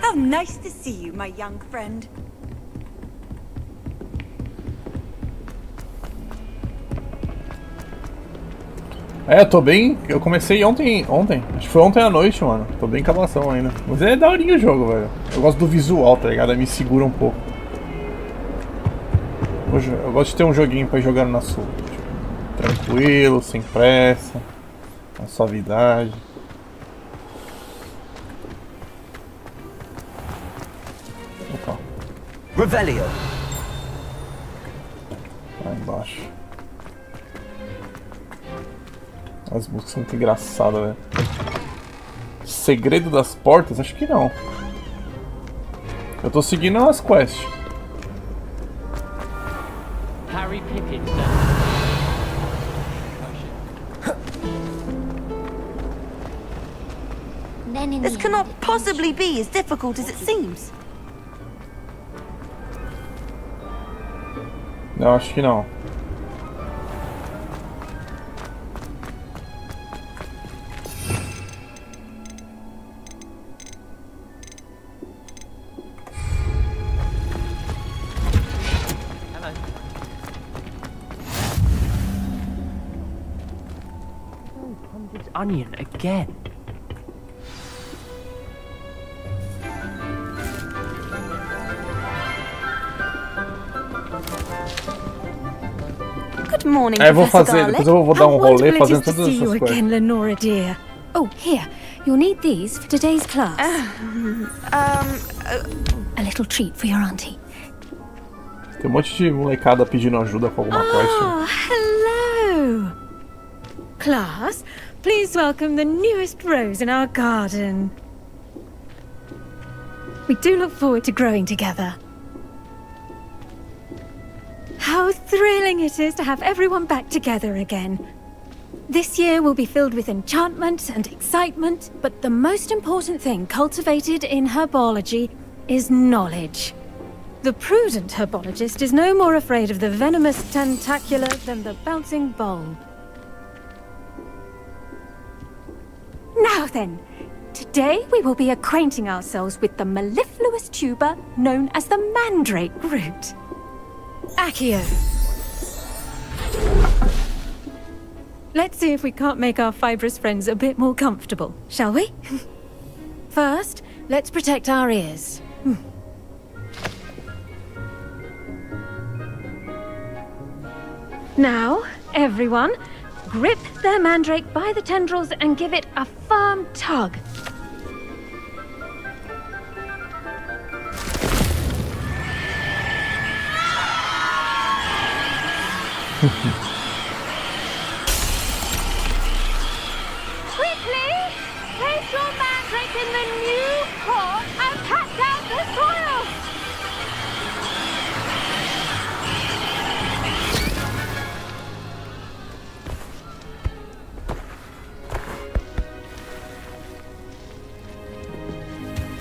How nice to see you, my young friend. É, eu tô bem. Eu comecei ontem. Acho que foi ontem à noite, mano. Tô bem cavação ainda. Mas é daorinho o jogo, velho. Eu gosto do visual, tá ligado? Aí me segura um pouco. Eu gosto de ter um joguinho pra ir jogando na sua. Tipo, tranquilo, sem pressa, com suavidade. Opa. Revelio. Lá embaixo. As músicas são muito engraçadas, velho. Segredo das portas? Acho que não. Eu tô seguindo as quests. Harry Pippin. This cannot possibly be as difficult as it seems. Não, acho que não. Onion again. Good morning, É, eu vou Professor fazer, depois eu vou dar um rolê fazendo todas essas coisas. Again, Lenora dear. Oh, here. You'll need these for today's class. A little treat for your auntie. Tem um monte de molecada pedindo ajuda com alguma quest. Oh, hello! Class, please welcome the newest rose in our garden. We do look forward to growing together. How thrilling it is to have everyone back together again. This year will be filled with enchantment and excitement, but the most important thing cultivated in herbology is knowledge. The prudent herbologist is no more afraid of the venomous tentacula than the bouncing bulb. Now then, today we will be acquainting ourselves with the mellifluous tuber known as the mandrake root. Accio. Let's see if we can't make our fibrous friends a bit more comfortable, shall we? First, let's protect our ears. Now, everyone, grip their mandrake by the tendrils and give it a firm tug. Quickly! Place your mandrake in the new pot and pat down the soil!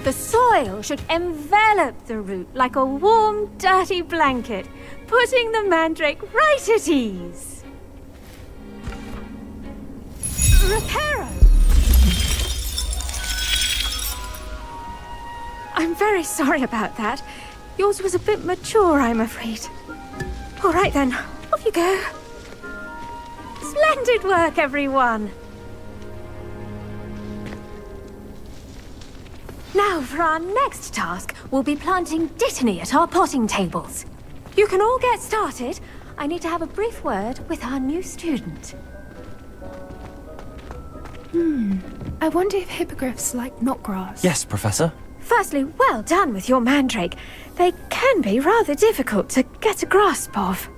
The soil should envelop the root like a warm, dirty blanket, putting the mandrake right at ease. Reparo! I'm very sorry about that. Yours was a bit mature, I'm afraid. All right then, off you go. Splendid work, everyone! Now, for our next task, we'll be planting dittany at our potting tables. You can all get started. I need to have a brief word with our new student. I wonder if hippogriffs like knotgrass. Yes, Professor. Firstly, well done with your mandrake. They can be rather difficult to get a grasp of.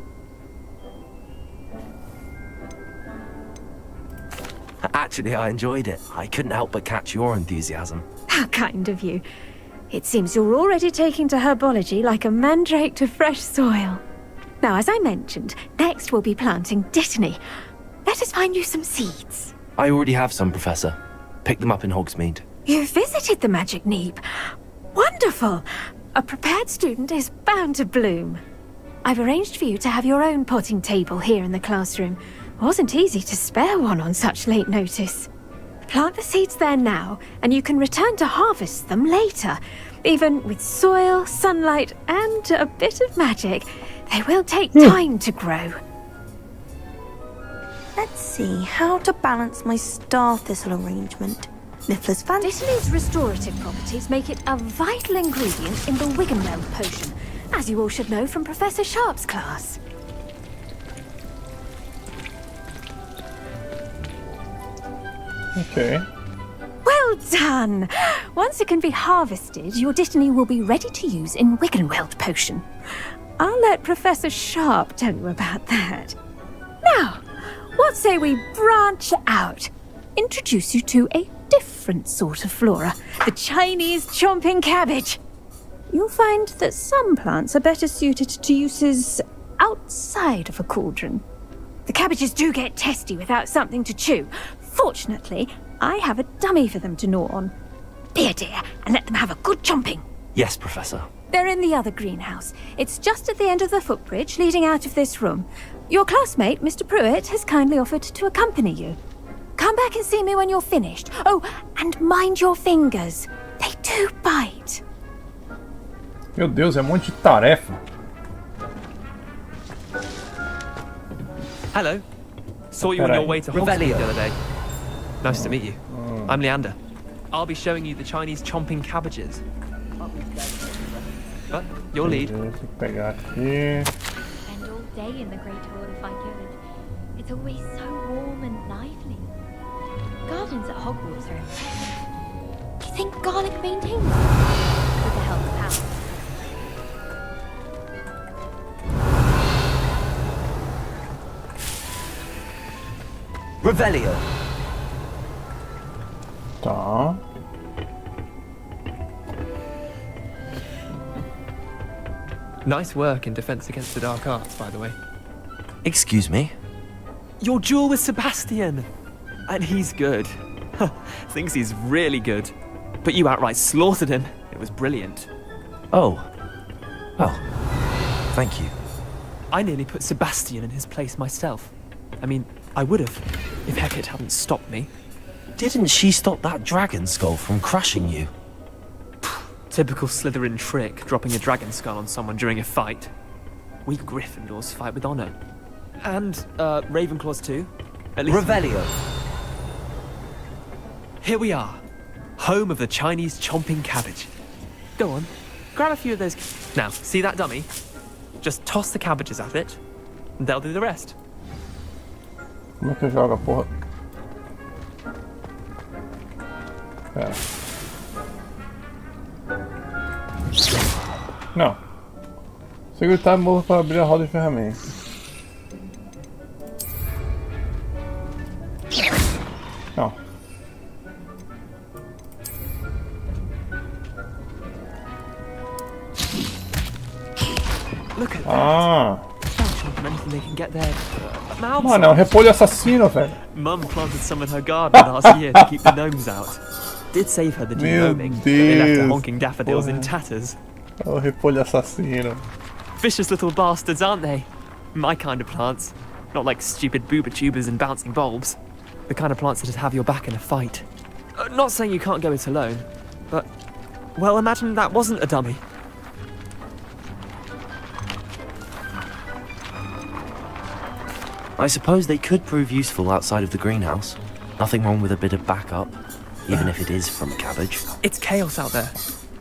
Actually, I enjoyed it. I couldn't help but catch your enthusiasm. How kind of you. It seems you're already taking to herbology like a mandrake to fresh soil. Now, as I mentioned, next we'll be planting dittany. Let us find you some seeds. I already have some, Professor. Pick them up in Hogsmeade. You visited the Magic Neep. Wonderful! A prepared student is bound to bloom. I've arranged for you to have your own potting table here in the classroom. Wasn't easy to spare one on such late notice. Plant the seeds there now, and you can return to harvest them later. Even with soil, sunlight, and a bit of magic, they will take time to grow. Let's see how to balance my star thistle arrangement. Niffler's fan. Dittany's restorative properties make it a vital ingredient in the Wiggenweld potion, as you all should know from Professor Sharp's class. Okay. Well done! Once it can be harvested, your dittany will be ready to use in Wiggenweld potion. I'll let Professor Sharp tell you about that. Now, what say we branch out? Introduce you to a different sort of flora, the Chinese chomping cabbage. You'll find that some plants are better suited to uses outside of a cauldron. The cabbages do get testy without something to chew. Fortunately, I have a dummy for them to gnaw on. Be a dear and let them have a good chomping. Yes, Professor. They're in the other greenhouse. It's just at the end of the footbridge leading out of this room. Your classmate, Mr. Pruitt, has kindly offered to accompany you. Come back and see me when you're finished. Oh, and mind your fingers. They do bite. Meu Deus, é um monte de tarefa. Hello. Saw you on your way to Hogsmeade the other day. Nice to meet you. I'm Leander. I'll be showing you the Chinese chomping cabbages. But your lead. Deixa eu pegar aqui. Spend all day in the Great Hall if I could. It's always so warm and lively. Gardens at Hogwarts are impressive. Do you think garlic maintains them? With the help of Hal. Revelio. Tá. Nice work in Defense Against the Dark Arts, by the way. Excuse me? Your duel with Sebastian! And he's good. Thinks he's really good. But you outright slaughtered him. It was brilliant. Oh. Well, thank you. I nearly put Sebastian in his place myself. I mean, I would have, if Hecate hadn't stopped me. Didn't she stop that dragon skull from crushing you? Typical Slytherin trick, dropping a dragon skull on someone during a fight. We Gryffindors fight with honor. And, Ravenclaws too. At least Revelio. Here we are. Home of the Chinese chomping cabbage. Go on, grab a few of those. Now, see that dummy? Just toss the cabbages at it, and they'll do the rest. Como é que joga, porra? Pera. Não. Segura o tab movo para abrir a roda de ferramentas. Não. Look at Ah. that. Anything they can get their mouths. Mano, é um repolho assassino, velho. Mum planted some in her garden last year to keep the gnomes out. Did save her the denoming, but they left her honking daffodils in tatters. É o repolho assassino. Vicious little bastards, aren't they? My kind of plants. Not like stupid booba tubers and bouncing bulbs. The kind of plants that'd have your back in a fight. Not saying you can't go it alone, but... Well, imagine that wasn't a dummy. I suppose they could prove useful outside of the greenhouse. Nothing wrong with a bit of backup, even if it is from a cabbage. It's chaos out there.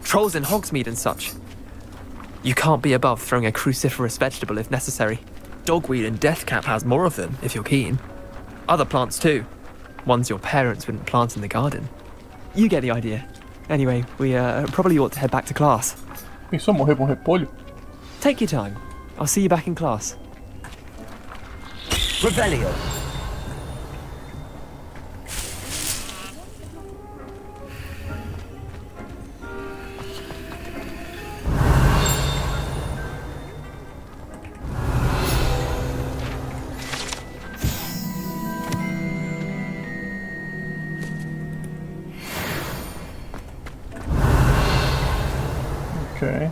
Trolls in Hogsmeade and such. You can't be above throwing a cruciferous vegetable if necessary. Dogweed and Deathcap has more of them, if you're keen. Other plants too. Ones your parents wouldn't plant in the garden. You get the idea. Anyway, we probably ought to head back to class. Pensou morrer com repolho? Take your time. I'll see you back in class. Revelio. Ok.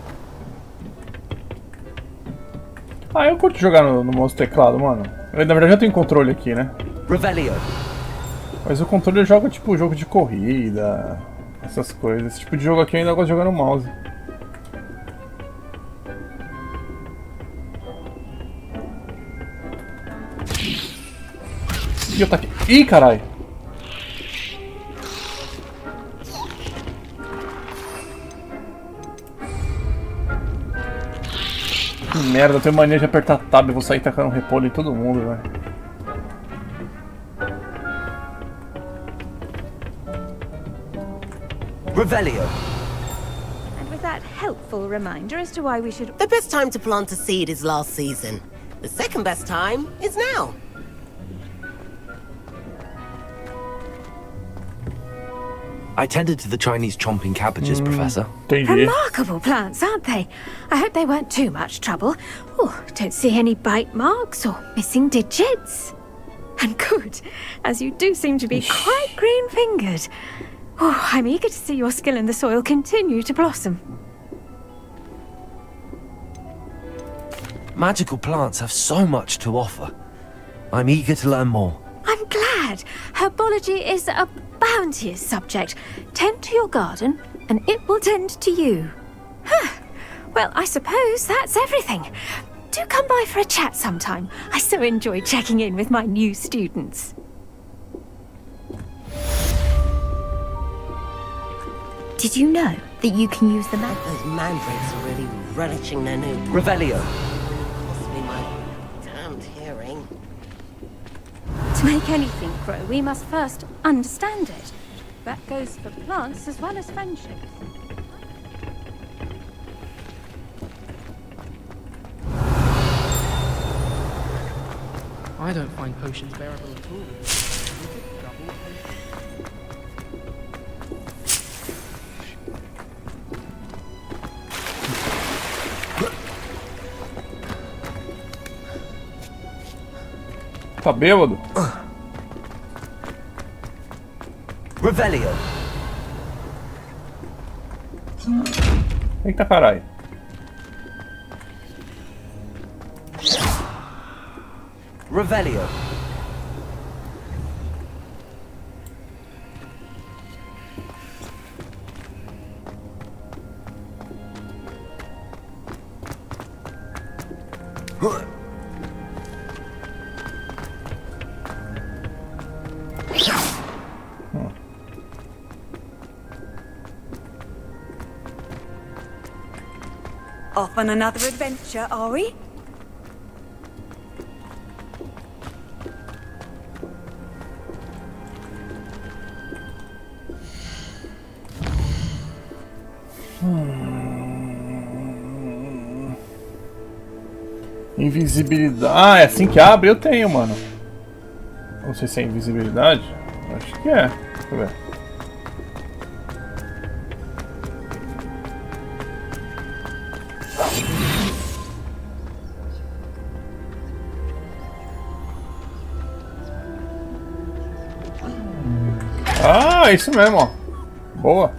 Ah, eu curto jogar no mouse teclado, mano. Eu, na verdade, já tenho controle aqui, né? Revelio. Mas o controle joga tipo jogo de corrida, essas coisas. Esse tipo de jogo aqui eu ainda gosto de jogar no mouse. Ih, eu tá aqui. Ih, caralho! Que merda, eu tenho mania de apertar tab e vou sair tacando repolho em todo mundo, velho. Revelio. And with that helpful reminder as to why we should... The best time to plant a seed is last season. The second best time is now. I tended to the Chinese chomping cabbages, Professor. Remarkable plants, aren't they? I hope they weren't too much trouble. Oh, don't see any bite marks or missing digits. And good, as you do seem to be quite green-fingered. Oh, I'm eager to see your skill in the soil continue to blossom. Magical plants have so much to offer. I'm eager to learn more. I'm glad. Herbology is a bounteous subject. Tend to your garden, and it will tend to you. Huh. Well, I suppose that's everything. Do come by for a chat sometime. I so enjoy checking in with my new students. Did you know that you can use the map? Those mandrakes are really relishing their new... Revelio. Possibly my damned hearing. To make anything grow, we must first understand it. That goes for plants as well as friendships. I don't find potions bearable at all. Tá bêbado? Revelio. Eita caralho. Revelio. Off on another adventure, are we? Invisibilidade. Ah, é assim que abre? Eu tenho, mano. Não sei se é invisibilidade. Acho que é. Deixa eu ver. Ah, é isso mesmo, ó. Boa.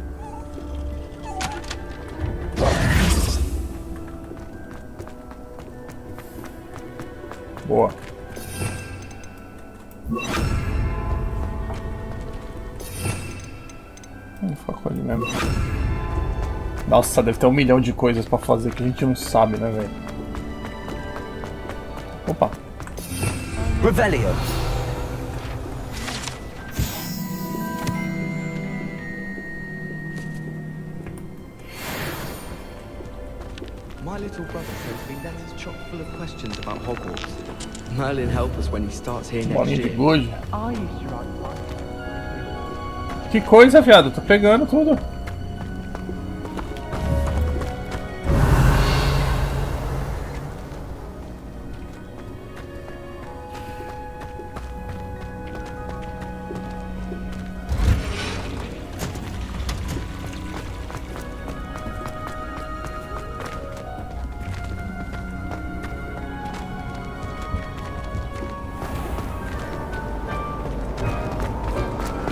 Boa. Foco ali mesmo. Nossa, deve ter 1 milhão de coisas pra fazer que a gente não sabe, né, velho? Opa. Revelio. My little brother sends me letters chock full of questions about Hogwarts. Merlin help us when he starts here next Bolinha de year. gude. I used to write. Que coisa, viado. Tô pegando tudo.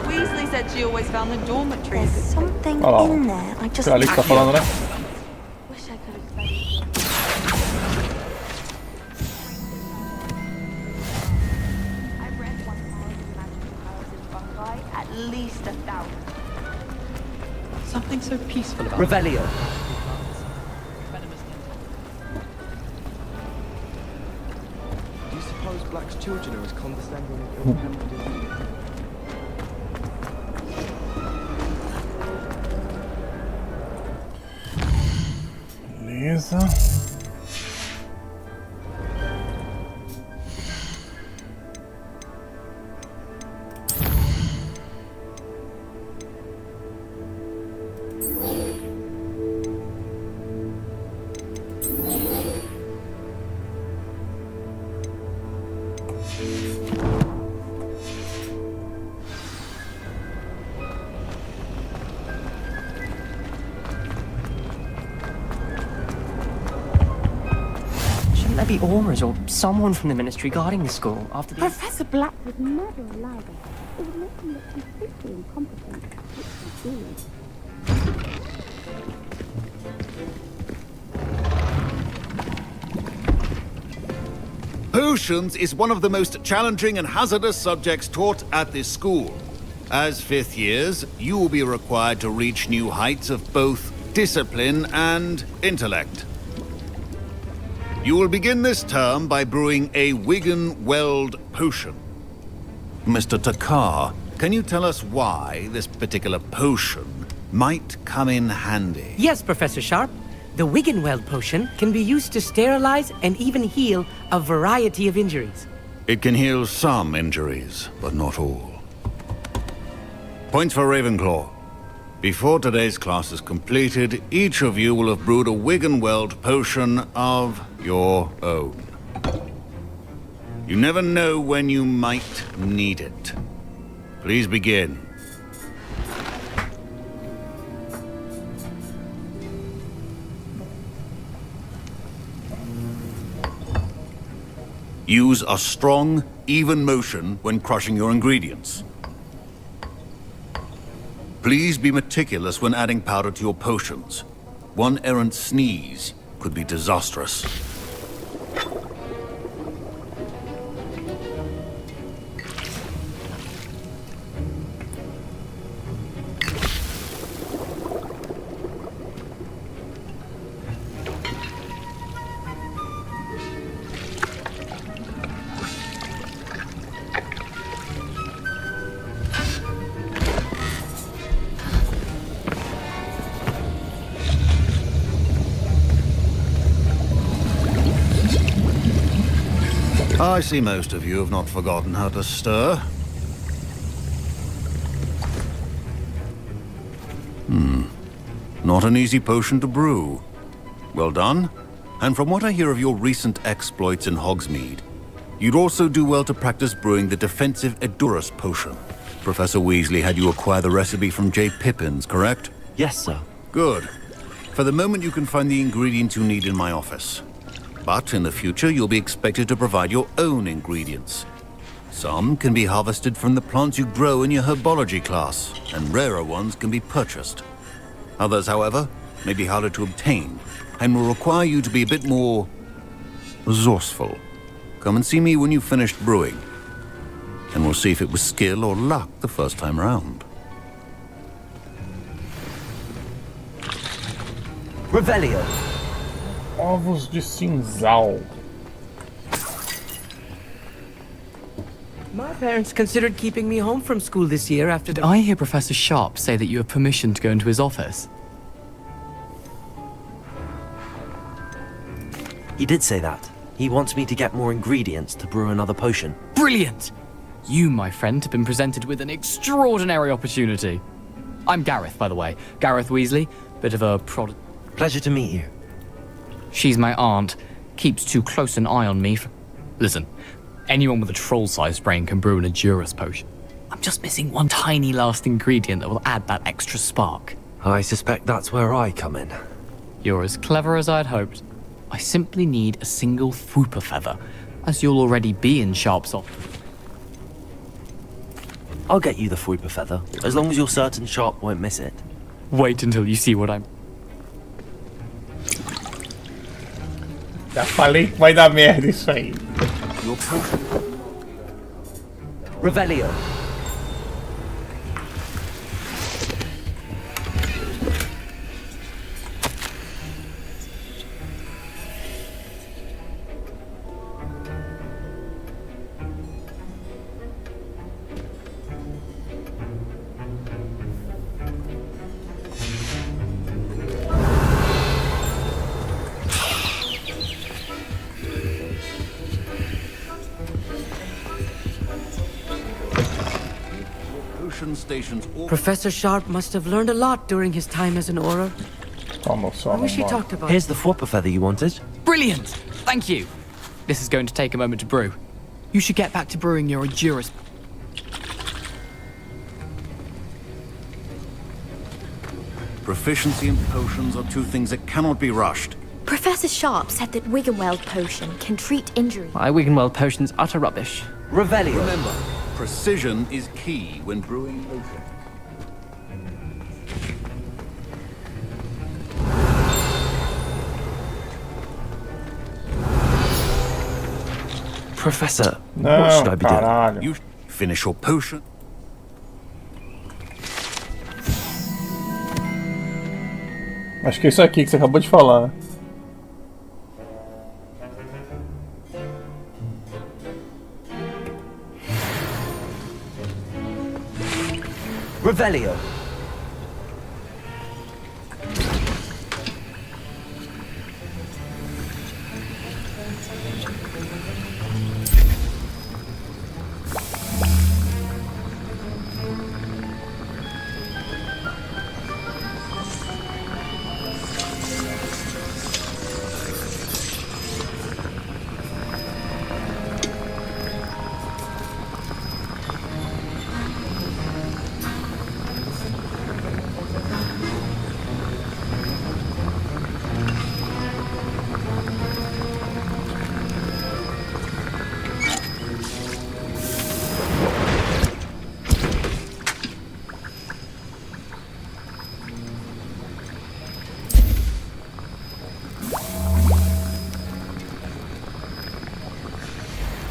Weasley said she always found the dormitories. There's something Olha lá. in there. I just Será ali que tá falando, né? wish I could explain. I've read 1,000 magical powers in fungi, at least 1,000. Something so peaceful about Revelio. Do you suppose Black's children are as condescending and ill-tempered as you? Beleza. Shouldn't there be auras or someone from the ministry guarding the school after the... Professor Black would never allow that. It would make him look completely incompetent, which he did. Potions is one of the most challenging and hazardous subjects taught at this school. As fifth years, you will be required to reach new heights of both discipline and intellect. You will begin this term by brewing a Wigan-Weld potion. Mr. Takar, can you tell us why this particular potion might come in handy? Yes, Professor Sharp. The Wigan-Weld potion can be used to sterilize and even heal a variety of injuries. It can heal some injuries, but not all. Points for Ravenclaw. Before today's class is completed, each of you will have brewed a Wigan-Weld potion of your own. You never know when you might need it. Please begin. Use a strong, even motion when crushing your ingredients. Please be meticulous when adding powder to your potions. One errant sneeze could be disastrous. I see most of you have not forgotten how to stir. Not an easy potion to brew. Well done. And from what I hear of your recent exploits in Hogsmeade, you'd also do well to practice brewing the defensive Edurus potion. Professor Weasley had you acquire the recipe from J. Pippins, correct? Yes, sir. Good. For the moment, you can find the ingredients you need in my office. But in the future, you'll be expected to provide your own ingredients. Some can be harvested from the plants you grow in your herbology class, and rarer ones can be purchased. Others, however, may be harder to obtain, and will require you to be a bit more resourceful. Come and see me when you've finished brewing, and we'll see if it was skill or luck the first time round. Revelio. Ovos de cinzal. My parents considered keeping me home from school this year after Did I hear Professor Sharp say that you have permission to go into his office? He did say that. He wants me to get more ingredients to brew another potion. Brilliant! You, my friend, have been presented with an extraordinary opportunity. I'm Gareth, by the way. Gareth Weasley. Bit of a prod... Pleasure to meet you. She's my aunt. Keeps too close an eye on me for... Listen, anyone with a troll-sized brain can brew an Edurus potion. I'm just missing one tiny last ingredient that will add that extra spark. I suspect that's where I come in. You're as clever as I'd hoped. I simply need a single Fwooper feather, as you'll already be in Sharpsoft. I'll get you the Fwooper feather, as long as you're certain Sharp won't miss it. Wait until you see what I'm... Já falei que vai dar merda isso aí. Revelio. Professor Sharp must have learned a lot during his time as an Auror. I wish he talked about Here's the Fwooper feather you wanted. Brilliant! Thank you! This is going to take a moment to brew. You should get back to brewing your Edurus. Proficiency in potions are two things that cannot be rushed. Professor Sharp said that Wiggenweld potion can treat injury. My Wiggenweld potion's utter rubbish. Revelio. Remember, precision is key when brewing potion. Professor, what should I be doing? You finish your potion. Acho que é isso aqui que você acabou de falar, né? Revelio.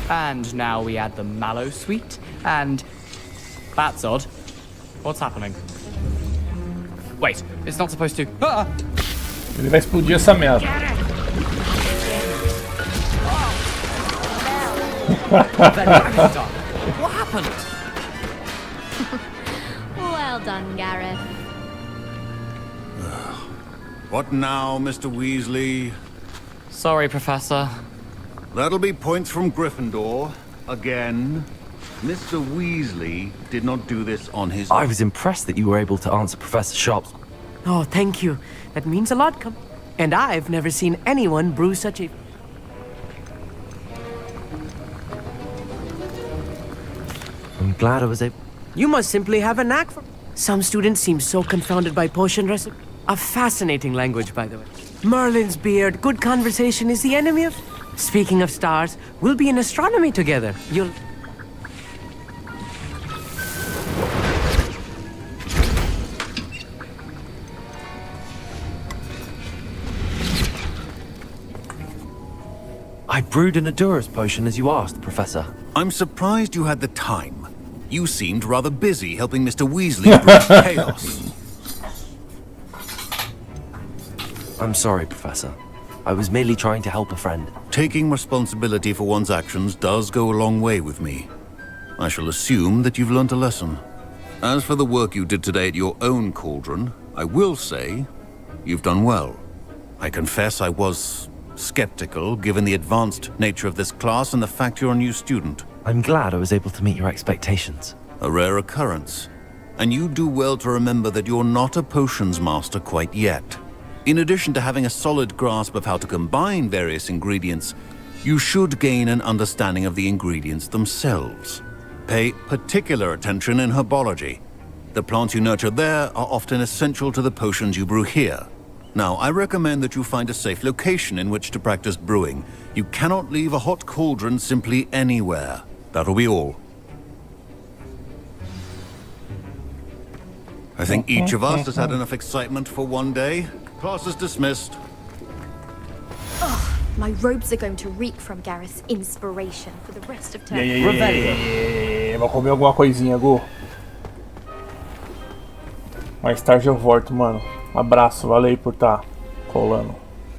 And now we add the mallow sweet, and... That's odd. What's happening? Wait, it's not supposed to... Ah! Ele vai explodir essa merda. What happened? Well done, Gareth. What now, Mr. Weasley? Sorry, Professor. That'll be points from Gryffindor. Again. Mr. Weasley did not do this on his own. I was impressed that you were able to answer Professor Sharp's... Oh, thank you. That means a lot. And I've never seen anyone brew such a... I'm glad I was able... You must simply have a knack for... Some students seem so confounded by potion recipe. A fascinating language, by the way. Merlin's beard, good conversation is the enemy of... Speaking of stars, we'll be in astronomy together. You'll... I brewed an Edurus potion as you asked, Professor. I'm surprised you had the time. You seemed rather busy helping Mr. Weasley brew chaos. I'm sorry, Professor. I was merely trying to help a friend. Taking responsibility for one's actions does go a long way with me. I shall assume that you've learnt a lesson. As for the work you did today at your own cauldron, I will say you've done well. I confess I was skeptical given the advanced nature of this class and the fact you're a new student. I'm glad I was able to meet your expectations. A rare occurrence. And you do well to remember that you're not a potions master quite yet. In addition to having a solid grasp of how to combine various ingredients, you should gain an understanding of the ingredients themselves. Pay particular attention in herbology. The plants you nurture there are often essential to the potions you brew here. Now, I recommend that you find a safe location in which to practice brewing. You cannot leave a hot cauldron simply anywhere. That'll be all. I think each of us has had enough excitement for one day. Class is dismissed. Ugh, my robes are going to reek from Gareth's inspiration for the rest of term. Vou comer alguma coisinha, Gu. Mais tarde eu volto, mano. Um abraço, valeu por estar colando.